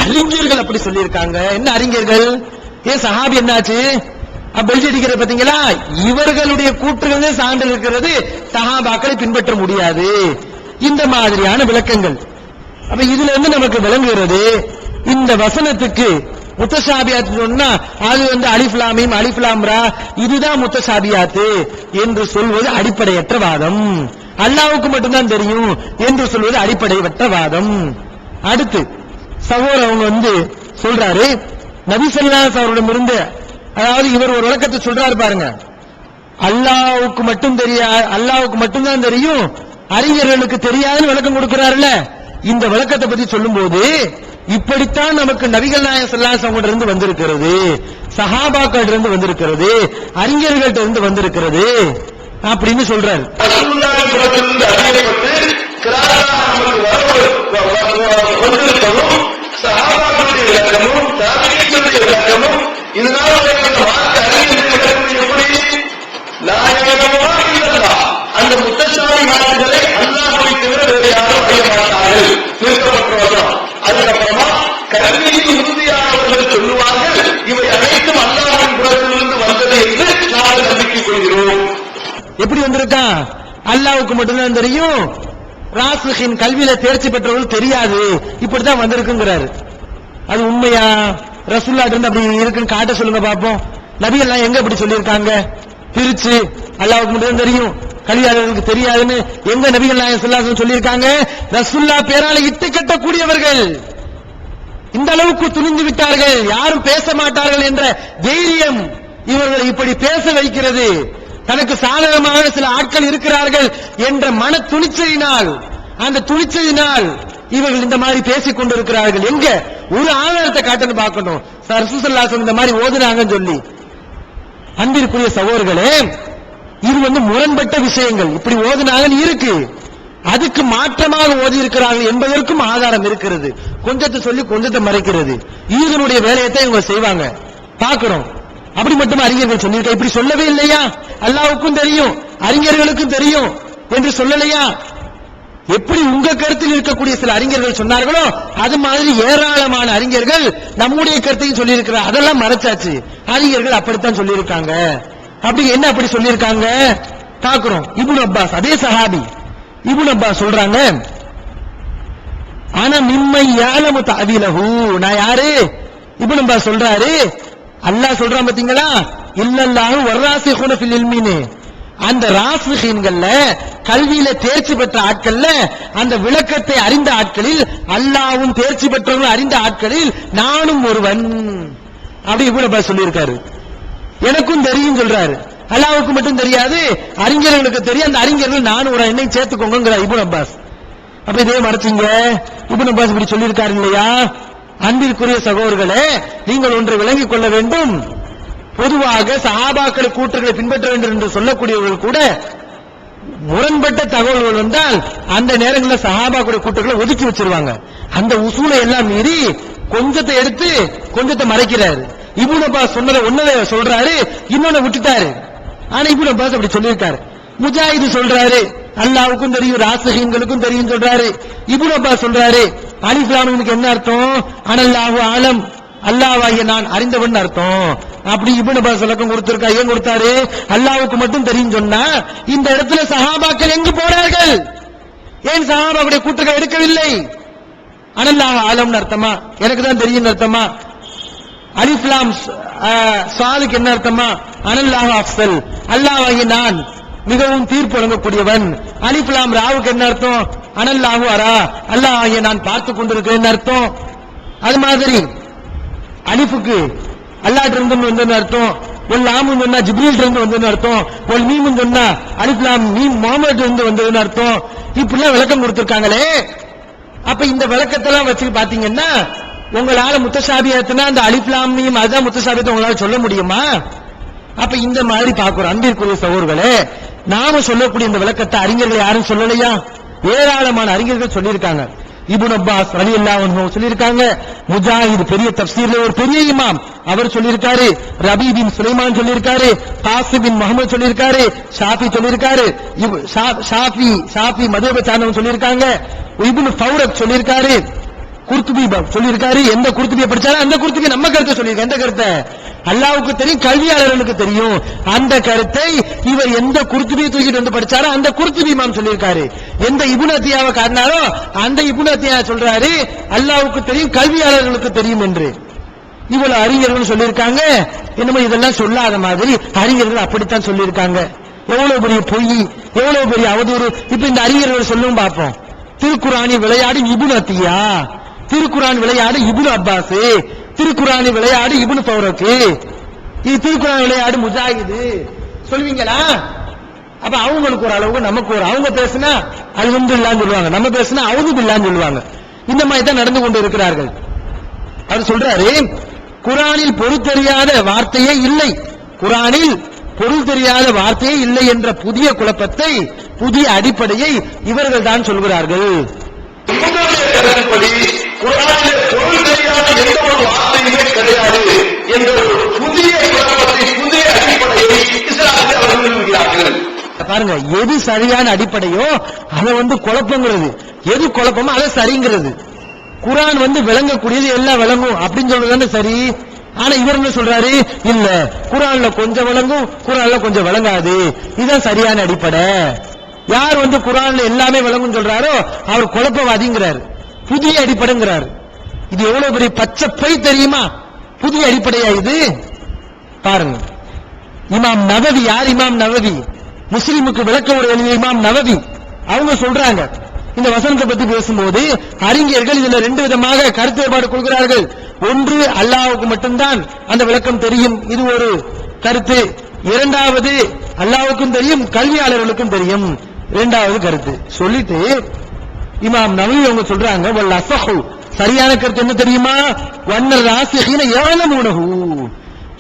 அறிஞர்கள் அப்படி சொல்லியிருக்காங்க. என்ன அறிஞர்கள், ஏன் சஹாபி என்னாச்சு பெல்ட் அடிக்கிறது பாத்தீங்களா, இவர்களுடைய கூற்றுகளே சான்று இருக்கிறது, சஹாபாக்களை பின்பற்ற முடியாது. இந்த மாதிரியான விளக்கங்கள். அப்ப இதுல இருந்து நமக்கு விளங்குகிறது, இந்த வசனத்துக்கு முத்தஷாபியாத் சொன்னா அது அலிஃப் லாம் மீம் அலிஃப் லாம் ரா இதுதான் முத்தஷாபியாத் என்று சொல்வது அடிப்படையற்ற வாதம். அல்லாஹ்வுக்கு மட்டும்தான் தெரியும் என்று சொல்வது அடிப்படையற்ற வாதம். அடுத்து சகோதரர் அவங்க சொல்றாரு, நபி ஸல்லல்லாஹு அலைஹி வஸல்லம் இருந்து, அதாவது இவர் ஒரு விளக்கத்தை சொல்றாரு பாருங்க, அல்லாஹ்வுக்கு மட்டும் தெரியாது, அல்லாஹ்வுக்கு மட்டும்தான் தெரியும், அறிஞர்களுக்கு தெரியாதுன்னு விளக்கம் கொடுக்கிறாருல்ல. இந்த விளக்கத்தை பத்தி சொல்லும்போது இப்படித்தான் நமக்கு நபிகள் நாயகம் ஸல்லல்லாஹு அலைஹி வஸல்லம் இருந்து வந்திருக்கிறது, சஹாபாக்கள் இருந்து வந்திருக்கிறது, அறிஞர்கள்ட்ட இருந்து வந்திருக்கிறது அப்படின்னு சொல்றாரு. அந்த முத்தஷாபிஹாத்துகளை அல்லாஹ்வை தவிர வேறு யாரும் அறிய மாட்டார்கள் நிறுத்தப்பட்டவர்கள். அதுக்கப்புறமா கல்விக்கு உறுதியானவர்கள் சொல்லுவார்கள், இவை அனைத்தும் அல்லாஹ்வின் புறத்திலிருந்து வந்தது என்று நாங்கள் நம்பிக்கை கொள்கிறோம். எப்படி வந்திருக்கான், அல்லாஹ்வுக்கு மட்டும்தான் தெரியும், ராசிகின் கல்வியில தேர்ச்சி பெற்றவர்கள் தெரியாது, இப்படித்தான் வந்திருக்குங்கிறாரு. அது உண்மையா, ரசூலுல்லாஹ் இருந்து அப்படி இருக்குன்னு காட்ட சொல்லுங்க பாப்போம். நபிகள் எங்க அப்படி சொல்லியிருக்காங்க, பிரிச்சு அல்லாஹ்வுக்கு மட்டும் தெரியும் கல்வியாளர்களுக்கு தெரியாதுன்னு எங்க நபிகள் நாயகம் ஸல்லல்லாஹு அலைஹி வஸல்லம் சொல்லியிருக்காங்க? ரசூலுல்லாஹ் பேரால இட்டு கட்டக்கூடியவர்கள் இந்த அளவுக்கு துணிந்து விட்டார்கள், யாரும் பேச மாட்டார்கள் என்ற தைரியம் இவர்கள் இப்படி பேச வைக்கிறது. தனக்கு சாதகமான சில ஆட்கள் இருக்கிறார்கள் என்ற மன துணிச்சலினால், அந்த துணிச்சலினால் இவர்கள் இந்த மாதிரி பேசிக் கொண்டிருக்கிறார்கள். எங்க ஒரு ஆதாரத்தை காட்டுன்னு பார்க்கணும், ரசூலுல்லாஹி ஸல்லல்லாஹு அலைஹி வஸல்லம் இந்த மாதிரி ஓதுனாங்கன்னு சொல்லி. அன்பிற்குரிய சகோதரர்களே, இது முரண்பட்ட விஷயங்கள். இப்படி ஓதுனாங்கன்னு இருக்கு, அதுக்கு மாற்றமாக ஓதி இருக்கிறார்கள் என்பதற்கும் ஆதாரம் இருக்கிறது. கொஞ்சத்தை சொல்லி கொஞ்சத்தை மறைக்கிறது, இதனுடைய வேலையத்தை இவங்க செய்வாங்க பார்க்கிறோம். அப்படி மட்டும் அறிஞர்கள் சொல்லியிருக்க, இப்படி சொல்லவே இல்லையா, அல்லாஹ்வுக்கும் தெரியும் அறிஞர்களுக்கும் தெரியும் என்று சொல்லலையா? எப்படி உங்க கருத்தில் இருக்கக்கூடிய சில அறிஞர்கள் சொன்னார்களோ அது மாதிரி ஏராளமான அறிஞர்கள் நம்முடைய கருத்தையும் சொல்லியிருக்கிறார். அதெல்லாம் மறைச்சாச்சு, அறிஞர்கள் அப்படித்தான் சொல்லியிருக்காங்க. அப்படி என்ன அப்படி சொல்லியிருக்காங்க பார்க்கிறோம். இப்னு அப்பாஸ், அதே சஹாபி இப்னு அப்பாஸ் சொல்றாங்க, ஆனா மிம்மை யஅலமு தஅவீலஹு, நான் யாரு, இப்னு அப்பாஸ் சொல்றாரு, அல்லாஹ் சொல்றான் பாத்தீங்களா, இல்லல்லாஹு வர்ராசிகுன ஃபில் இல்மினி, அந்த ராசிகீன்கள்ல கல்வியில தேர்ச்சி பெற்ற ஆட்கள்ல அந்த விளக்கத்தை அறிந்த ஆட்களில் அல்லாஹ்வும் தேர்ச்சி பெற்றவர்கள் அறிந்த ஆட்களில் நானும் ஒருவன். அப்படி இப்னு அப்பாஸ் சொல்லியிருக்காரு. எனக்கும் தெரியும் சொல்றாரு, அல்லாஹ்வுக்கு மட்டும் தெரியாது, அறிஞர்களுக்கு தெரியும், அந்த அறிஞர்கள் நானும் ஒரு என்னை சேர்த்துக்கோங்கிறார் இப்னு அப்பாஸ். அப்ப இதே மறைச்சிங்க, இப்னு அப்பாஸ் இப்படி சொல்லியிருக்காரு இல்லையா? அன்பிற்குரிய சகோதரர்களே, நீங்கள் ஒன்றை விளங்கிக் கொள்ள வேண்டும். பொதுவாக சஹாபாக்கள் கூற்றுகளை பின்பற்ற வேண்டும் என்று சொல்லக்கூடியவர்கள் கூட முரண்பட்ட தகவல்கள் வந்தால் அந்த நேரங்களில் சஹாபாக்களுடைய கூற்றுகளை ஒதுக்கி வச்சிருவாங்க. அந்த உசூலை எல்லாம் மீறி கொஞ்சத்தை எடுத்து கொஞ்சத்தை மறைக்கிறாரு. இப்னு அப்பாஸ் சொன்னதை ஒன்னதை சொல்றாரு, இன்னொன்னு விட்டுட்டாரு. ஆனா இப்னு அப்பாஸ் அப்படி சொல்லியிருக்காரு. முஜாஹித் சொல்றாரு, அல்லாஹ்வுக்கும் தெரியும் ராசிகீன்களுக்கும் தெரியும் சொல்றாரு. இப்னு அப்பாஸ் சொல்றாரு, அலிஃப் லாம் மீம்க்கு என்ன அர்த்தம், அனல்லாஹு ஆலம், அல்லாஹ்வாகிய நான் அறிந்தவன் அர்த்தம். அப்படி இப்னு அப்பாஸ் விளக்கம் கொடுத்திருக்கா. ஏன் கொடுத்தாரு, அல்லாஹ்வுக்கு மட்டும் தெரியும் சொன்னா இந்த இடத்துல சஹாபாக்கள் எங்கு போனார்கள், ஏன் சஹாபாக்களுடைய கூற்றுகள் எடுக்கவில்லை? அனல்லாஹு ஆலம்னு அர்த்தமா, எனக்கு தான் தெரியும் அர்த்தமா? அலிஃப் லாம் ஸாதுக்கு என்ன அர்த்தமா? அனல்லாஹு அஃஸல், அல்லாஹ்வாகிய நான் மிகவும் தீர்ப்பு வழங்கக்கூடியவன். அலிஃப் லாம் ராவுக்கு என்ன அர்த்தம்? அனல்லாஹு அரா, அல்லாஹ்வாகிய நான் பார்த்து கொண்டிருக்கிறேன் அர்த்தம். அது மாதிரி அலிஃபுக்கு அல்லாஹ்ட்ட இருந்து வந்தது அர்த்தம். ஒல் லாமுன்னு சொன்னா ஜிப்ரீல் இருந்து வந்ததுன்னு அர்த்தம். ஒல் மீமுன்னு சொன்னா அலிஃப் லாம் மீம் முஹம்மது இருந்து வந்ததுன்னு அர்த்தம். இப்படிலாம் விளக்கம் கொடுத்திருக்காங்களே. அப்ப இந்த விளக்கத்தெல்லாம் வச்சு பாத்தீங்கன்னா உங்களால முத்தசாபியத்துனா அந்த அலிஃப் லாம் மீம் அதுதான் முத்தசாபியத்தை உங்களால சொல்ல முடியுமா? அப்ப இந்த மாதிரி பாக்குறோம். அன்பிற்குரிய சகோதரர்களே, நாம சொல்லக்கூடிய இந்த விளக்கத்தை அறிஞர்கள் யாரும் சொல்லலையா? ஏராளமான அறிஞர்கள் சொல்லியிருக்காங்க. இப்னு அப்பாஸ் ரலியல்லாஹு அன்ஹு சொல்லியிருக்காங்க. முஜாஹித் பெரிய தஃப்சீர்ல ஒரு பெரிய இமாம் அவர் சொல்லியிருக்காரு. ரபி பின் சுலைமான் சொல்லியிருக்காரு. காசிம் பின் முஹம்மது சொல்லியிருக்காரு. ஷாஃபி சொல்லியிருக்காரு. ஷாஃபி மதுஹபை சார்ந்தவங்க சொல்லியிருக்காங்க. இப்னு ஃபௌரத் சொல்லியிருக்காரு. குர்துபி சொல்லியிருக்காரு. எந்த குர்துபியை படிச்சாலும் அந்த குர்துபி நம்ம கருத்தை சொல்லியிருக்காங்க. எந்த கருத்தை? அல்லாஹ்வுக்கு தெரியும், கல்வியாளர்களுக்கு தெரியும். அந்த கருத்தை இவர் எந்த குர்துபியை தூக்கிட்டு வந்து படிச்சாரோ அந்த குர்துபி இமாம் சொல்லியிருக்காரு. எந்த இப்னு அத்தியாவை காட்டினாரோ அந்த இப்னு அத்தியா சொல்றாரு அல்லாஹ்வுக்கு தெரியும், கல்வியாளர்களுக்கு தெரியும் என்று. இவ்வளவு அறிஞர்கள் சொல்லியிருக்காங்க. என்னமோ இதெல்லாம் சொல்லாத மாதிரி அறிஞர்கள் அப்படித்தான் சொல்லியிருக்காங்க. எவ்வளவு பெரிய பொய், எவ்வளவு பெரிய அவதூறு. இப்ப இந்த அறிஞர்கள் சொல்லும் பார்ப்போம். திருக்குரானி விளையாடு இப்னு அத்தியா, திருக்குரான் விளையாடு இப்னு அப்பாஸ், திருக்குரானி விளையாடு இப்னு ஃபௌரக்கு, இது திருக்குரான் விளையாடு முஜாஹிது சொல்வீங்களா? அப்ப அவங்களுக்கு ஒரு அளவுக்கு நமக்கு ஒரு, அவங்க பேசினா அல்ஹம்துலில்லாஹ்னு சொல்லுவாங்க, நம்ம பேசினா அவுது பில்லாஹ்னு சொல்லுவாங்க. இந்த மாதிரி தான் நடந்து கொண்டு இருக்கிறார்கள். அவர் சொல்றாரு குரானில் பொருள் தெரியாத வார்த்தையே இல்லை, குரானில் பொருள் தெரியாத வார்த்தையே இல்லை என்ற புதிய குழப்பத்தை, புதிய அடிப்படையை இவர்கள் தான் சொல்கிறார்கள். கருத்துப்படி குர்ஆனிலே பொருள் தெரியாத எந்த ஒரு வார்த்தையுமே கிடையாது என்ற ஒரு புதிய குழப்பத்தை, புதிய அடிப்படையை இஸ்லாமில் அவர்கள் நிறுவுகிறார்கள். பாருங்க, எது சரியான அடிப்படையோ அதை குழப்பங்கிறது, எது குழப்பமோ அதை சரிங்கிறது. குர்ஆன் விளங்கக்கூடியது எல்லாம் விளங்கும் அப்படின்னு சொல்றது சரி. ஆனா இவர் என்ன சொல்றாரு? இல்ல, குர்ஆன்ல கொஞ்சம் விளங்கும், குர்ஆன்ல கொஞ்சம் விளங்காது, இதுதான் சரியான அடிப்படை. யார் குர்ஆன்ல எல்லாமே விளங்கும் சொல்றாரோ அவர் குழப்பவாதிங்கிறார், புதிய அடிப்படைங்கிறார். இது எவ்வளவு பெரிய பச்சை பொய் தெரியுமா? புதிய அடிப்படையா இது? பாருங்க, இமாம் நவவி, யார் இமாம் நவவி? முஸ்லிமுக்கு விளக்க உரை எழுதிய இமாம் நவவி. அவங்க சொல்றாங்க, இந்த வசனத்தை பத்தி பேசும்போது அறிஞர்கள் இதுல ரெண்டு விதமாக கருத்து வேறுபாடு கொள்கிறார்கள். ஒன்று, அல்லாஹ்வுக்கு மட்டும்தான் அந்த விளக்கம் தெரியும், இது ஒரு கருத்து. இரண்டாவது, அல்லாஹ்வுக்கும் தெரியும், கல்வியாளர்களுக்கும் தெரியும், இரண்டாவது கருத்து. சொல்லிட்டு இமாம் நவவி அவங்க சொல்றாங்க, வல் அஸஹு, சரியான கருத்து என்ன தெரியுமா? வன்னர் ராசிஹீன யஅலமுனஹு,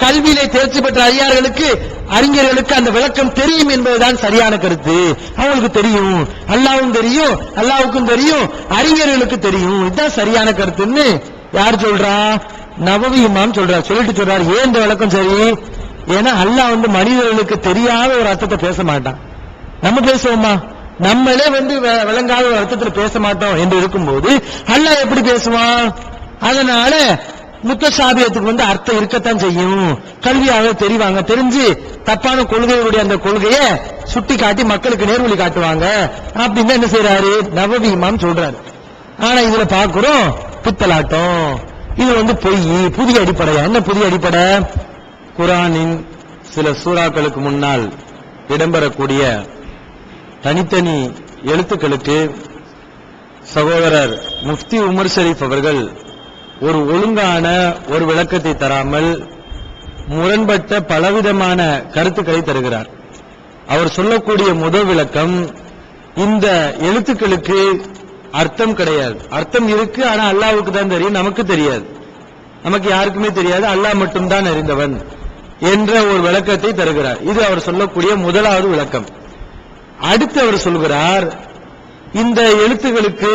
கல்வியிலே தேர்ச்சி பெற்ற அறிஞர்களுக்கு அந்த விளக்கம் தெரியும் என்பதுதான் சரியான கருத்து. அவங்களுக்கு தெரியும், அல்லாஹ்வும் தெரியும், அல்லாஹ்வுக்கும் தெரியும், அறிஞர்களுக்கு தெரியும், இதுதான் சரியான கருத்துன்னு யார் சொல்றா? நவவி இமாம் சொல்றார். சொல்லிட்டு சொல்றார், ஏன் இந்த விளக்கம் சரி? ஏன்னா அல்லாஹ் மனிதர்களுக்கு தெரியாத ஒரு அர்த்தத்தை பேச மாட்டான். நம்ம பேசுவோமா? நம்மளே விளங்காத ஒரு அர்த்தத்தில் பேச மாட்டோம் என்று இருக்கும்போது அல்லாஹ் எப்படி பேசுவான்? அதனால முத்தசாபியத்துக்கு அர்த்தம் இருக்கத்தான் செய்யும். கல்வியாளர் தெரிவாங்க, தெரிஞ்சு தப்பான கொள்கையுடைய அந்த கொள்கையை சுட்டி காட்டி மக்களுக்கு நேர்வழி காட்டுவாங்க அப்படின்னு என்ன செய்யறாரு? நவவி இமாம் சொல்றாரு. ஆனா இதுல பாக்குறோம் பித்தலாட்டம், இது பொய், புதிய அடிப்படையா? என்ன புதிய அடிப்படை? குர்ஆனின் சில சூறாக்களுக்கு முன்னால் இடம்பெறக்கூடிய தனித்தனி எழுத்துக்களுக்கு சகோதரர் முஃப்தி உமர் ஷரீப் அவர்கள் ஒரு ஒழுங்கான ஒரு விளக்கத்தை தராமல் முரண்பட்ட பலவிதமான கருத்துக்களை தருகிறார். அவர் சொல்லக்கூடிய முதல் விளக்கம், இந்த எழுத்துக்களுக்கு அர்த்தம் கிடையாது, அர்த்தம் இருக்கு, ஆனா அல்லாஹ்வுக்கு தான் தெரியும், நமக்கு தெரியாது, நமக்கு யாருக்குமே தெரியாது, அல்லாஹ் மட்டும்தான் அறிந்தவன் என்ற ஒரு விளக்கத்தை தருகிறார். இது அவர் சொல்லக்கூடிய முதலாவது விளக்கம். அடுத்து அவர் சொல்கிறார், இந்த எழுத்துக்களுக்கு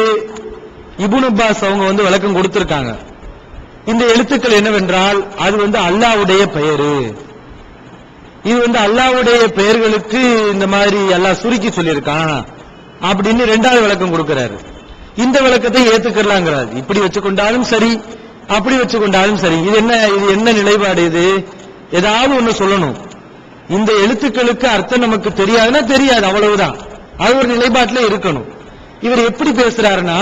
இப்னு அப்பாஸ் அவங்க விளக்கம் கொடுத்திருக்காங்க. இந்த எழுத்துக்கள் என்னவென்றால் அது அல்லாஹ்வுடைய பெயரு, இது அல்லாஹ்வுடைய பெயர்களுக்கு இந்த மாதிரி அல்லாஹ் சுருக்கி சொல்லியிருக்கான் அப்படின்னு இரண்டாவது விளக்கம் கொடுக்கிறாரு. இந்த விளக்கத்தை ஏத்துக்கலாங்கிறார். இப்படி வச்சுக்கொண்டாலும் சரி, அப்படி வச்சுக்கொண்டாலும் சரி. இது என்ன நிலைப்பாடு? இது ஏதாவது ஒண்ணு சொல்லணும். இந்த எழுத்துக்களுக்கு அர்த்தம் நமக்கு தெரியாதுன்னா தெரியாது, அவ்வளவுதான். அது ஒரு நிலைப்பாட்டில் இருக்கணும். இவர் எப்படி பேசுறாருன்னா,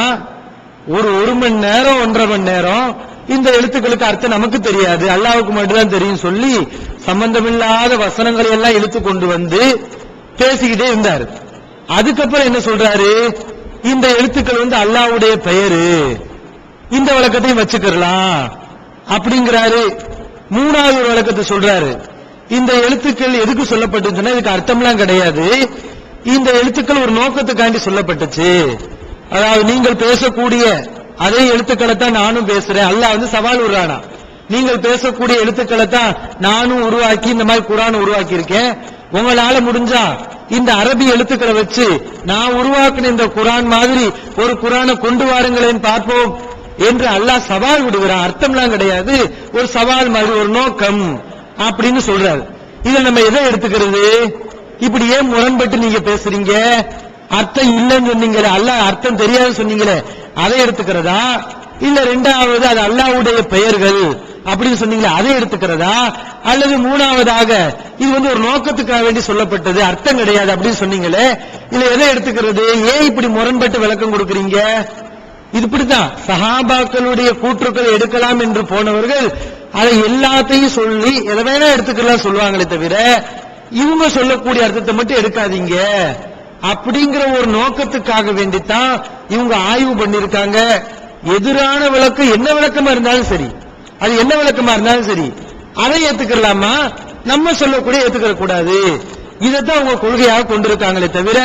ஒரு மணி நேரம் 1.5 மணி நேரம் இந்த எழுத்துக்களுக்கு அர்த்தம் நமக்கு தெரியாது, அல்லாஹ்வுக்கு மட்டும்தான் தெரியும் சொல்லி சம்பந்தமில்லாத வசனங்களை எல்லாம் இழுத்து கொண்டு வந்து பேசிக்கிட்டே இருந்தார். அதுக்கப்புறம் என்ன சொல்றாரு, இந்த எழுத்துக்கள் வந்து அல்லாஹ்வுடைய பெயரு, இந்த விளக்கத்தையும் வச்சுக்கலாம் அப்படிங்கிறாரு. மூணாவது ஒரு விளக்கத்தை சொல்றாரு. இந்த எழுத்துக்கள் எதுக்கு சொல்லப்பட்டுச்சுன்னா இதுக்கு அர்த்தம்லாம் கிடையாது, இந்த எழுத்துக்கள் ஒரு நோக்கத்துக்காண்டி சொல்லப்பட்டுச்சு. அதாவது நீங்கள் பேசக்கூடிய அதே எழுத்துக்களை தான் நானும் பேசுறேன், அல்லாஹ் வந்து சவால் விடுறானா, நீங்கள் பேசக்கூடிய எழுத்துக்களை தான் நானும் உருவாக்கி இந்த மாதிரி குர்ஆன் உருவாக்கி இருக்கேன், உங்களால முடிஞ்சா இந்த அரபி எழுத்துக்களை வச்சு நான் உருவாக்கின இந்த குர்ஆன் மாதிரி ஒரு குர்ஆனை கொண்டு வாருங்களேன் பார்ப்போம் என்று அல்லாஹ் சவால் விடுகிறான். அர்த்தம்லாம் கிடையாது, ஒரு சவால் மாதிரி, ஒரு நோக்கம் அப்படின்னு சொல்றாரு. இதில் நம்ம எதை எடுத்துக்கிறது? இப்படி ஏன் முரண்பட்டு நீங்க பேசுறீங்க? அர்த்தம் இல்லைன்னு சொன்னீங்களே, அல்லாஹ் அர்த்தம் தெரியாது சொன்னீங்களே, அதை எடுத்துக்கிறதா? இல்ல ரெண்டாவது அது அல்லாஹ்வுடைய பெயர்கள் அப்படின்னு சொன்னீங்களே அதை எடுத்துக்கிறதா? அல்லது மூணாவதாக இது வந்து ஒரு நோக்கத்துக்காக வேண்டி சொல்லப்பட்டது, அர்த்தம் கிடையாது அப்படின்னு சொன்னீங்களே, இல்ல எதை எடுத்துக்கிறது? ஏன் இப்படி முரண்பட்டு விளக்கம் கொடுக்கறீங்க? இது இப்படித்தான் சஹாபாக்களுடைய கூற்றுக்கள் எடுக்கலாம் என்று போனவர்கள் அதை எல்லாத்தையும் சொல்லி எதை வேணா எடுத்துக்கலாம் சொல்லுவாங்களே தவிர இவங்க சொல்லக்கூடிய அர்த்தத்தை மட்டும் எடுக்காதீங்க அப்படிங்கிற ஒரு நோக்கத்துக்காக வேண்டித்தான் இவங்க ஆய்வு பண்ணிருக்காங்க. எதிரான விளக்கம் என்ன விளக்கமா இருந்தாலும் சரி, அது என்ன விளக்கமா இருந்தாலும் சரி, அதை ஏத்துக்கலாமா, நம்ம சொல்லக்கூடிய ஏத்துக்கிற கூடாது. இதைத்தான் அவங்க கொள்கையாக கொண்டிருக்காங்களே தவிர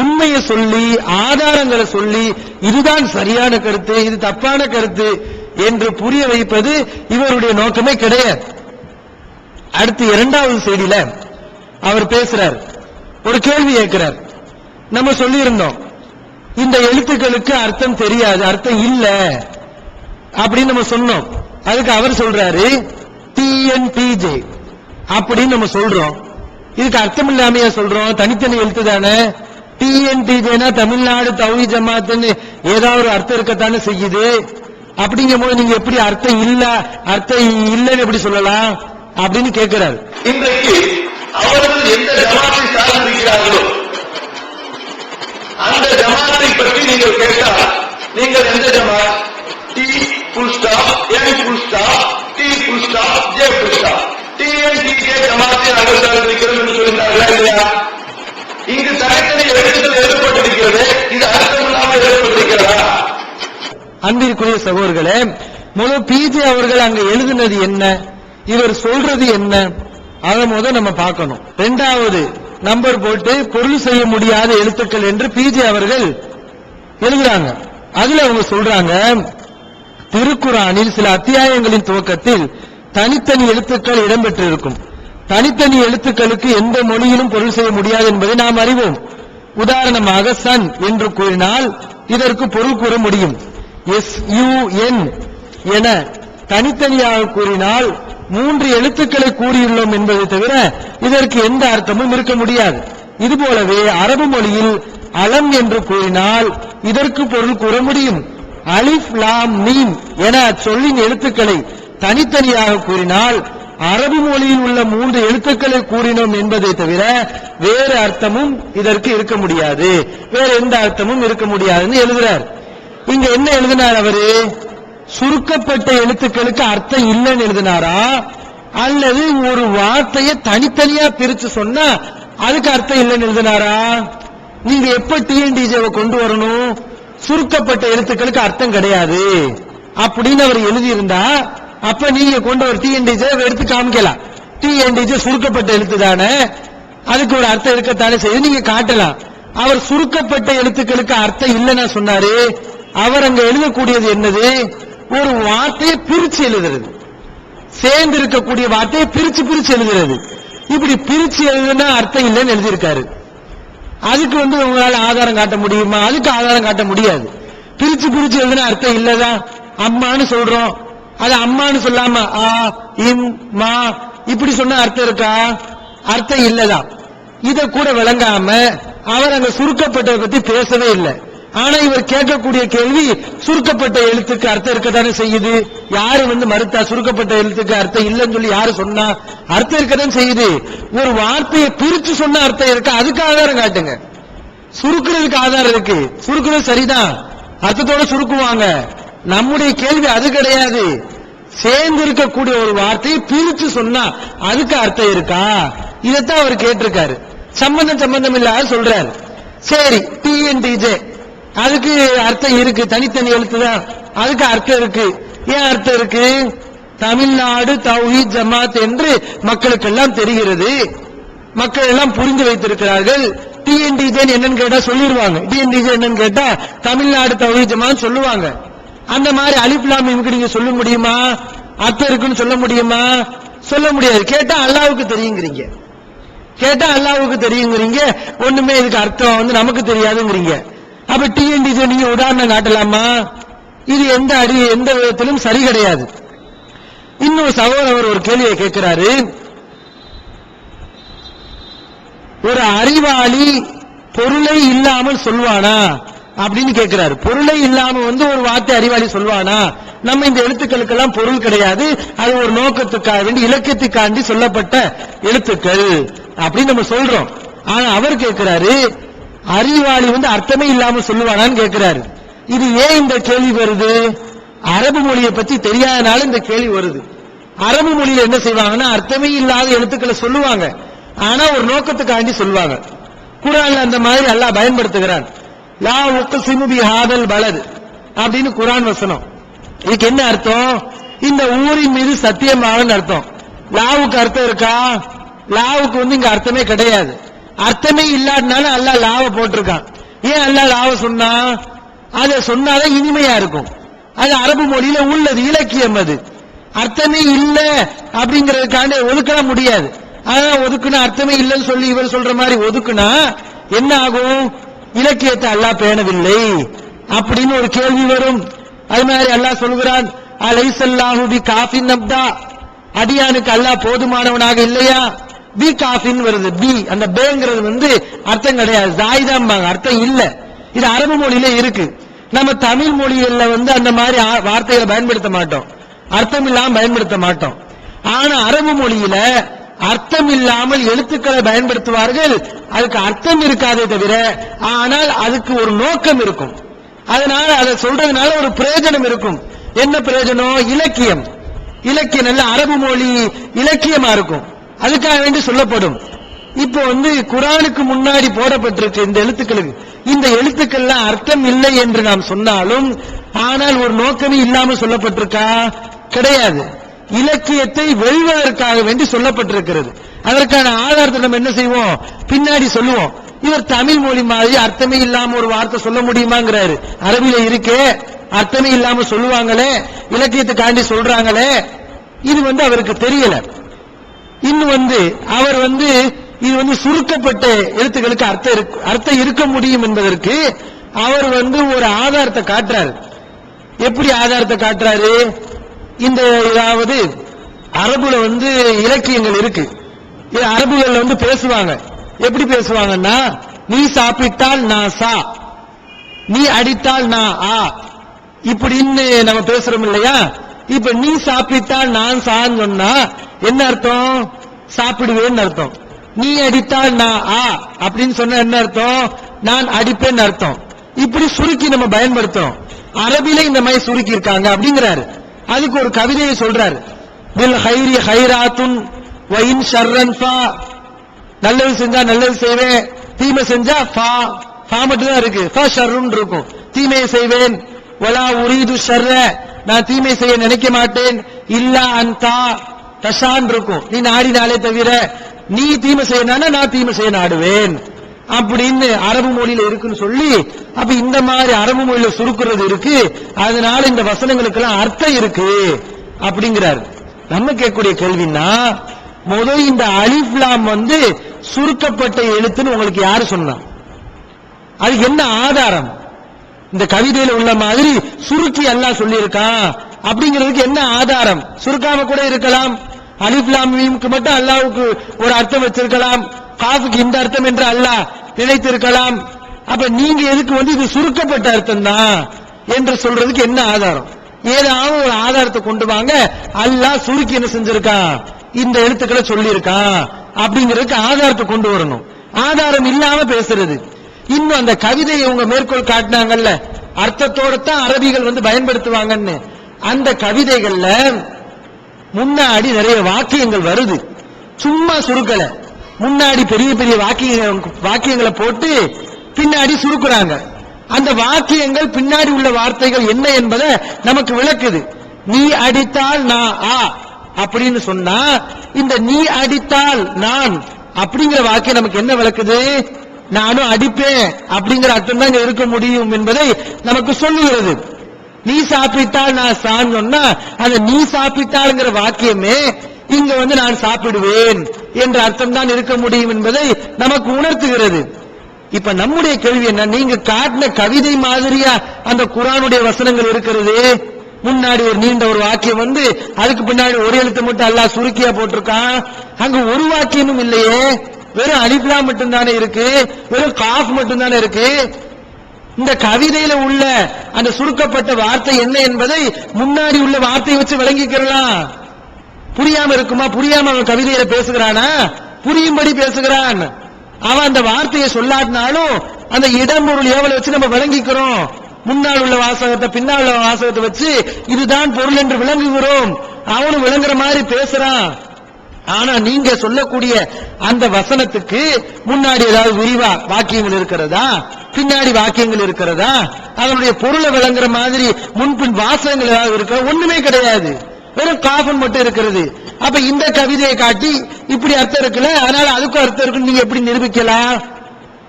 உண்மையை சொல்லி ஆதாரங்களை சொல்லி இதுதான் சரியான கருத்து, இது தப்பான கருத்து என்று புரிய வைப்பது இவருடைய நோக்கமே கிடையாது. அடுத்து இரண்டாவது செய்தியில அவர் பேசுறார், ஒரு கேள்வி கேட்கிறார். நம்ம சொல்லி இருந்தோம் இந்த எழுத்துக்களுக்கு அர்த்தம் தெரியாது, அர்த்தம் இல்ல அப்படின்னு நம்ம சொன்னோம். அதுக்கு அவர் சொல்றாரு டிஎன்டிஜே அப்படின்னு நம்ம சொல்றோம். இதுக்கு அர்த்தம் இல்லாமையா சொல்றோம், தனித்தனி எழுத்து தானே. டிஎன்டிஜேனா தமிழ்நாடு தௌஹீத் ஜமாத்துன்னு ஏதாவது ஒரு அர்த்தம் இருக்கத்தானே செய்யுது. அப்படிங்கும் போது நீங்க எப்படி அர்த்தம் இல்லைன்னு எப்படி சொல்லலாம் அப்படின்னு கேட்கிறாரு. இன்றைக்கு அவர்கள் எந்த ஜமாத்தை சார்ந்திருக்கிறார்களோ அந்த ஜமாத்தை பற்றி நீங்கள் கேட்டால் நீங்கள் எந்த ஜமாத், T full stop, N full stop, T full stop, J full stop, TNTJ ஜமாத்தை நாங்கள் சார்ந்திருக்கிறோம் என்று சொல்கிறார்களா இல்லையா? இங்கு தனித்தனி எழுத்துக்கள் எழுதப்பட்டிருக்கிறது, இது அர்த்தமில்லாமல் எழுதப்பட்டிருக்கிறதா? அன்பிற்குரிய சகோதரர்களே, முதல் பிஜே அவர்கள் அங்க எழுதினது என்ன, இவர் சொல்றது என்ன, அதை முதல் நம்ம பார்க்கணும். இரண்டாவது நம்பர் போட்டு பொருள் செய்ய முடியாத எழுத்துக்கள் என்று பிஜே அவர்கள் எழுதுறாங்க. அதுல அவங்க சொல்றாங்க, திருக்குர்ஆனில் சில அத்தியாயங்களின் துவக்கத்தில் தனித்தனி எழுத்துக்கள் இடம்பெற்றிருக்கும். தனித்தனி எழுத்துக்களுக்கு எந்த மொழியிலும் பொருள் செய்ய முடியாது என்பதை நாம் அறிவோம். உதாரணமாக சன் என்று கூறினால் இதற்கு பொருள் கூற முடியும். SUN என தனித்தனியாக கூறினால் 3 எழுத்துக்களை கூறியுள்ளோம் என்பதை தவிர இதற்கு எந்த அர்த்தமும் இருக்க முடியாது. இதுபோலவே அரபு மொழியில் அலம் என்று கூறினால் இதற்கு பொருள் கூற முடியும். அலிஃப் லாம் மீம் என சொல்லின் எழுத்துக்களை தனித்தனியாக கூறினால் அரபு மொழியில் உள்ள 3 எழுத்துக்களை கூறினோம் என்பதை தவிர வேறு அர்த்தமும் இதற்கு இருக்க முடியாது, வேற எந்த அர்த்தமும் இருக்க முடியாதுன்னு எழுதுறார். இங்க என்ன எழுதினார் அவரு? சுருக்கப்பட்ட எழுத்துக்களுக்கு அர்த்தம் இல்லைன்னு எழுதினாரா, அல்லது ஒரு வார்த்தையை தனித்தனியா பிரிச்சு சொன்னா அதுக்கு அர்த்தம் இல்லைன்னு எழுதினாரா? நீங்க எப்ப டிஎன்டிஜேவை கொண்டு வரணும்? சுருக்கப்பட்ட எழுத்துக்களுக்கு அர்த்தம் கிடையாது அப்படின்னு அவர் எழுதியிருந்தா அப்ப நீங்க கொண்டு ஒரு டிஎன்டிஜே எடுத்து காமிக்கலாம். டிஎன்டிஜே சுருக்கப்பட்ட எழுத்து தானே, அதுக்கு ஒரு அர்த்தம் இருக்கத்தானே செய்து நீங்க காட்டலாம். அவர் சுருக்கப்பட்ட எழுத்துக்களுக்கு அர்த்தம் இல்லைன்னா சொன்னாரு. அவர் அங்க எழுதக்கூடியது என்னது? ஒரு வார்த்தையை பிரிச்சு எழுதுறது, சேர்ந்து இருக்கக்கூடிய வார்த்தையை பிரிச்சு பிரிச்சு எழுதுறது. இப்படி பிரிச்சு எழுதுனா அர்த்தம் இல்லைன்னு எழுதியிருக்காரு. அதுக்கு உங்களால ஆதாரம் காட்ட முடியுமா? அதுக்கு ஆதாரம் காட்ட முடியாது. பிரிச்சு பிரிச்சு எழுதுனா அர்த்தம் இல்லதான். அம்மான்னு சொல்றோம், அது அம்மான்னு சொல்லாம ஆ இம் மா இப்படி சொன்னா அர்த்தம் இருக்கா? அர்த்தம் இல்லதான். இத கூட விளங்காம அவர் அங்க சுருக்கப்பட்டதை பத்தி பேசவே இல்லை. ஆனா இவர் கேட்கக்கூடிய கேள்வி சுருக்கப்பட்ட எழுத்துக்கு அர்த்தம் இருக்கத்தானே செய்யுது. யாரு மறுத்தா? சுருக்கப்பட்ட எழுத்துக்கு அர்த்தம் இல்லைன்னு சொல்லி யாரு சொன்னா? அர்த்தம் இருக்கதான் செய்யுது. ஒரு வார்த்தையை பிரிச்சு சொன்ன அர்த்தம் இருக்கா? அதுக்கு ஆதாரம் காட்டுங்க. சுருக்குறதுக்கு ஆதாரம் இருக்கு, சுருக்குறது சரிதான், அர்த்தத்தோட சுருக்குவாங்க. நம்முடைய கேள்வி அது கிடையாது. சேர்ந்து இருக்கக்கூடிய ஒரு வார்த்தையை பிரிச்சு சொன்னா அதுக்கு அர்த்தம் இருக்கா? இதைத்தான் அவர் கேட்டிருக்காரு. சம்பந்தம் இல்லாத சொல்றாரு. சரி, டிஎன்டிஜே அதுக்கு அர்த்தம் இருக்கு, தனித்தனி எழுத்து தான், அதுக்கு அர்த்தம் இருக்கு. ஏன் அர்த்தம் இருக்கு? தமிழ்நாடு தௌஹீத் ஜமாத் என்று மக்களுக்கெல்லாம் தெரிகிறது, மக்கள் எல்லாம் புரிந்து வைத்திருக்கிறார்கள். டிஎன்டிஜே என்னன்னு கேட்டா சொல்லிடுவாங்க. டிஎன்டிஜே என்னன்னு கேட்டா தமிழ்நாடு தௌஹீத் ஜமாத் சொல்லுவாங்க. அந்த மாதிரி அலிஃப் லாம் மீம்க்கு நீங்க சொல்ல முடியுமா? அர்த்தம் இருக்குன்னு சொல்ல முடியுமா? சொல்ல முடியாது. கேட்டா அல்லாஹ்வுக்கு தெரியுங்கிறீங்க, கேட்டா அல்லாஹ்வுக்கு தெரியுங்கிறீங்க, ஒண்ணுமே இதுக்கு அர்த்தம் நமக்கு தெரியாதுங்கிறீங்க. அப்ப டிஎன்டிஜே நீங்க உதாரணம் காட்டலாமா? இது எந்த விதத்திலும் சரி கிடையாது. இன்னும் சகோதரர் ஒரு கேள்வியை கேட்கிறாரு. ஒரு அறிவாளி பொருளை இல்லாமல் சொல்வானா அப்படின்னு கேட்கிறாரு. பொருளை இல்லாம ஒரு வார்த்தை அறிவாளி சொல்வானா? நம்ம இந்த எழுத்துக்களுக்கெல்லாம் பொருள் கிடையாது, அது ஒரு நோக்கத்துக்காக வேண்டி இலக்கியத்துக்காண்டி சொல்லப்பட்ட எழுத்துக்கள் அப்படின்னு நம்ம சொல்றோம். ஆனா அவர் கேட்கிறாரு, அறிவாளி அர்த்தமே இல்லாம சொல்லுவானான்னு கேட்கிறாரு. இது ஏன் இந்த கேள்வி வருது? அரபு மொழியை பத்தி தெரியாதனால இந்த கேள்வி வருது. அரபு மொழியில என்ன செய்வாங்கன்னா அர்த்தமே இல்லாத எழுத்துக்களை சொல்லுவாங்க, ஆனா ஒரு நோக்கத்துக்காண்டி சொல்லுவாங்க. குர்ஆன்ல அந்த மாதிரி அல்லாஹ் பயன்படுத்துகிறான். லா உக்ஸிமு பிஹாதல் பலத் அப்படின்னு குர்ஆன் வசனம். இதுக்கு என்ன அர்த்தம்? இந்த ஊரின் மீது சத்தியமாகன்னு அர்த்தம். லாவுக்கு அர்த்தம் இருக்கா? லாவுக்கு இங்க அர்த்தமே கிடையாது. அர்த்தமே இல்லாதனால அல்லாஹ் லாவ போட்டிருக்கான். ஏன் அல்லாஹ் லாவ சொன்னா? அதை சொன்னாதான் இனிமையா இருக்கும். அது அரபு மொழியில உள்ளது, இலக்கியம். அது அர்த்தமே இல்ல அப்படிங்கறதுக்காண்டி ஒதுக்க முடியாது. அதான் ஒதுக்குனா அர்த்தமே இல்லைன்னு சொல்லி இவர் சொல்ற மாதிரி ஒதுக்குனா என்ன ஆகும்? இலக்கியத்தை அல்லாஹ் பேணவில்லை அப்படின்னு ஒரு கேள்வி வரும். அது மாதிரி அல்லாஹ் சொல்கிறான், அலைஸல்லாஹு பி காஃபின் அப்தா, அடியானுக்கு அல்லாஹ் போதுமானவனாக இல்லையா? பி காஃபின் வருது. பி அந்த பேங்கிறது அர்த்தம் கிடையாது, ஜாயிதாம்பாங்க, அர்த்தம் இல்ல. இது அரபு மொழியில இருக்கு. நம்ம தமிழ் மொழியில அந்த மாதிரி வார்த்தைகளை பயன்படுத்த மாட்டோம், அர்த்தம் இல்லாம பயன்படுத்த மாட்டோம். ஆனா அரபு மொழியில அர்த்தம் இல்லாமல் எழுத்துக்களை பயன்படுத்துவார்கள். அதுக்கு அர்த்தம் இருக்காதே தவிர, ஆனால் அதுக்கு ஒரு நோக்கம் இருக்கும். அதனால அதை சொல்றதுனால ஒரு பிரயோஜனம் இருக்கும். என்ன பிரயோஜனம்? இலக்கியம். இலக்கியம் நல்ல அரபு மொழி இலக்கியமா இருக்கும், அதுக்காக வேண்டி சொல்லப்படும். இப்போ குர்ஆனுக்கு முன்னாடி போடப்பட்டிருக்கு இந்த எழுத்துக்களுக்கு. இந்த எழுத்துக்கள்லாம் அர்த்தம் இல்லை என்று நாம் சொன்னாலும், ஆனால் ஒரு நோக்கமே இல்லாம சொல்லப்பட்டிருக்கா? கிடையாது. இலக்கியத்தை வெல்வதற்காக வேண்டி சொல்லப்பட்டிருக்கிறது. அதற்கான ஆதாரத்தை நம்ம என்ன செய்வோம்? பின்னாடி சொல்லுவோம். இவர் தமிழ் மொழி மாதிரி அர்த்தமே இல்லாம ஒரு வார்த்தை சொல்ல முடியுமாங்கிறாரு. அரபில இருக்கே, அர்த்தமே இல்லாம சொல்லுவாங்களே, இலக்கியத்துக்காண்டி சொல்றாங்களே, இது அவருக்கு தெரியல. இன்னும் அவர் இது சுருக்கப்பட்ட எழுத்துக்களுக்கு அர்த்தம் இருக்க முடியும் என்பதற்கு அவர் ஒரு ஆதாரத்தை காட்டுறாரு. எப்படி ஆதாரத்தை காட்டுறாரு? இந்த ஏதாவது அரபுல இலக்கியங்கள் இருக்கு. அரபுகள் பேசுவாங்க. எப்படி பேசுவாங்கன்னா, நீ சாப்பிட்டால் நான் சா, நீ அடித்தால் நான் ஆ, இப்படின்னு நம்ம பேசுறோம் இல்லையா? இப்ப நீ சாப்பிட்டால் நான் சான்னு சொன்னா என்ன அர்த்தம்? சாப்பிடுவேன்னு அர்த்தம். நீ அடித்தால் நான் ஆ அப்படின்னு சொன்ன என்ன அர்த்தம்? நான் அடிப்பேன்னு அர்த்தம். இப்படி சுருக்கி நம்ம பயன்படுத்துறோம். அரபில இந்த மாதிரி சுருக்கி இருக்காங்க அப்படிங்கிறாரு. அதுக்கு ஒரு கவிதையை சொல்றாரு. பில் ஹைரி ஹைராத்துன் வ இன் ஷர்ரன் ஃபா, நல்லது செஞ்சா நல்லது செய்வேன், தீமை செஞ்சா ஃபா, ஃபா மட்டும் தான் இருக்கு, ஃபா ஷர்ருன் இருக்கும். தீமையை செய்வேன், வலா உரீது ஷர்ர, நான் தீமை செய்ய நினைக்க மாட்டேன், இல்லா அன்தா தஷான் இருக்கும், நீ நாடினாலே தவிர, நீ தீமை செய்யனா நான் தீமை செய்ய நாடுவேன் அப்படின்னு அரபு மொழியில இருக்குன்னு சொல்லி, அப்ப இந்த மாதிரி அரபு மொழியில சுருக்குறது இருக்கு, அதனால இந்த வசனங்களுக்கு எல்லாம் அர்த்தம் இருக்கு அப்படிங்கிறாரு. நம்ம கேட்கக்கூடிய கேள்வின்னா, முதல் இந்த அலிஃப் லாம் சுருக்கப்பட்ட எழுத்துன்னு உங்களுக்கு யாரு சொன்னா? அதுக்கு என்ன ஆதாரம்? இந்த கவிதையில உள்ள மாதிரி சுருக்கி அல்லாஹ் சொல்லி இருக்கான் அப்படிங்கிறதுக்கு என்ன ஆதாரம்? சுருக்காம கூட இருக்கலாம். அலிஃப் லாம் மீம்க்கு மட்டும் அல்லாஹ்வுக்கு ஒரு அர்த்தம் வச்சிருக்கலாம், காஃபுக்கு இந்த அர்த்தம் என்று அல்லாஹ் நினைத்திருக்கலாம். அப்ப நீங்க எதுக்கு இது சுருக்கப்பட்ட அர்த்தம் தான் என்று சொல்றதுக்கு என்ன ஆதாரம்? ஏதாவது ஒரு ஆதாரத்தை கொண்டு வாங்க. அல்லாஹ் சுருக்கி என்ன செஞ்சிருக்கான்? இந்த எழுத்துக்களை சொல்லி இருக்கான் அப்படிங்கிறதுக்கு ஆதாரத்தை கொண்டு வரணும். ஆதாரம் இல்லாம பேசுறது. இன்னும் அந்த கவிதையை உங்க மேற்கோள் காட்டினாங்கல்ல, அர்த்தத்தோட தான் அரபிகள் பயன்படுத்துவாங்கன்னு, அந்த கவிதைகள்ல முன்னாடி நிறைய வாக்கியங்கள் வருது, சும்மா சுருக்கல. முன்னாடி பெரிய பெரிய வாக்கியங்களை போட்டு பின்னாடி சுருக்குறாங்க. அந்த வாக்கியங்கள் பின்னாடி உள்ள வார்த்தைகள் என்ன என்பதை நமக்கு விளக்குது. நீ அடித்தால் நான் அப்படின்னு சொன்னா இந்த நீ அடித்தால் நான் அப்படிங்கிற வாக்கியம் நமக்கு என்ன விளக்குது? நானும் அடிப்பேன் அப்படிங்கிற அர்த்தம் தான் இருக்க முடியும் என்பதை நமக்கு சொல்லுகிறது. நீ சாப்பிட்டால் நான் சான் சொன்னா அந்த நீ சாப்பிட்டால்ங்கிற வாக்கியமே இங்க நான் சாப்பிடுவேன் என்ற அர்த்தம் தான் இருக்க முடியும் என்பதை நமக்கு உணர்த்துகிறது. இப்ப நம்முடைய கேள்வி என்ன, நீங்க காட்டின கவிதை மாதிரியா அந்த குர்ஆனுடைய வசனங்கள் இருக்கிறது? முன்னாடி ஒரு நீண்ட ஒரு வாக்கியம் அதுக்கு பின்னாடி ஒரு எழுத்து மட்டும் அல்லாஹ் சுருக்கியா போட்டிருக்கான். அங்க ஒரு வாக்கியமும் இல்லையே, வெறும் அலிஃப் லாம் மட்டும் தானே இருக்கு, வெறும் காஃப் மட்டும் தானே இருக்கு. இந்த கவிதையில உள்ள அந்த சுருக்கப்பட்ட வார்த்தை என்ன என்பதை முன்னாடி உள்ள வார்த்தையை வச்சு விளங்கிக்கலாம். புரியாம இருக்குமா? புரியாம அவன் கவிதையில பேசுகிறானா? புரியும்படி பேசுகிறான். அவன் அந்த வார்த்தையை சொல்லாட்டினாலும் அந்த இடம் பொருள் ஏவலை வச்சு நம்ம விளங்கிக்கிறோம். முன்னால் உள்ள வாசகத்தை பின்னால் உள்ள வாசகத்தை வச்சு இதுதான் பொருள் என்று விளங்குகிறோம். அவனும் விளங்குற மாதிரி பேசுறான். ஆனா நீங்க சொல்லக்கூடிய அந்த வசனத்துக்கு முன்னாடி ஏதாவது விரிவா வாக்கியங்கள் இருக்கிறதா, பின்னாடி வாக்கியங்கள் இருக்கிறதா, அதனுடைய பொருளை விளங்குற மாதிரி முன்பின் வாசகங்கள் ஏதாவது இருக்கிற? ஒண்ணுமே கிடையாது, வெறும் காஃபன் மட்டும் இருக்கிறது. அப்ப இந்த கவிதையை காட்டி இப்படி அர்த்தம் இருக்குல்ல, அதனால அதுக்கும் அர்த்தம் இருக்குன்னு நீங்க எப்படி நிரூபிக்கலாம்?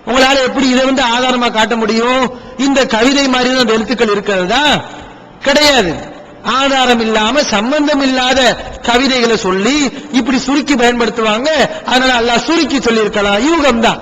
உங்களால எப்படி இதை ஆதாரமா காட்ட முடியும்? இந்த கவிதை மாதிரி தான் எழுத்துக்கள் இருக்கிறதா? கிடையாது. ஆதாரம் இல்லாம சம்பந்தம் இல்லாத கவிதைகளை சொல்லி இப்படி சுருக்கி பயன்படுத்துவாங்க. அதனால அல்லாஹ் சுருக்கி சொல்லி இருக்கலாம். யூகம் தான்.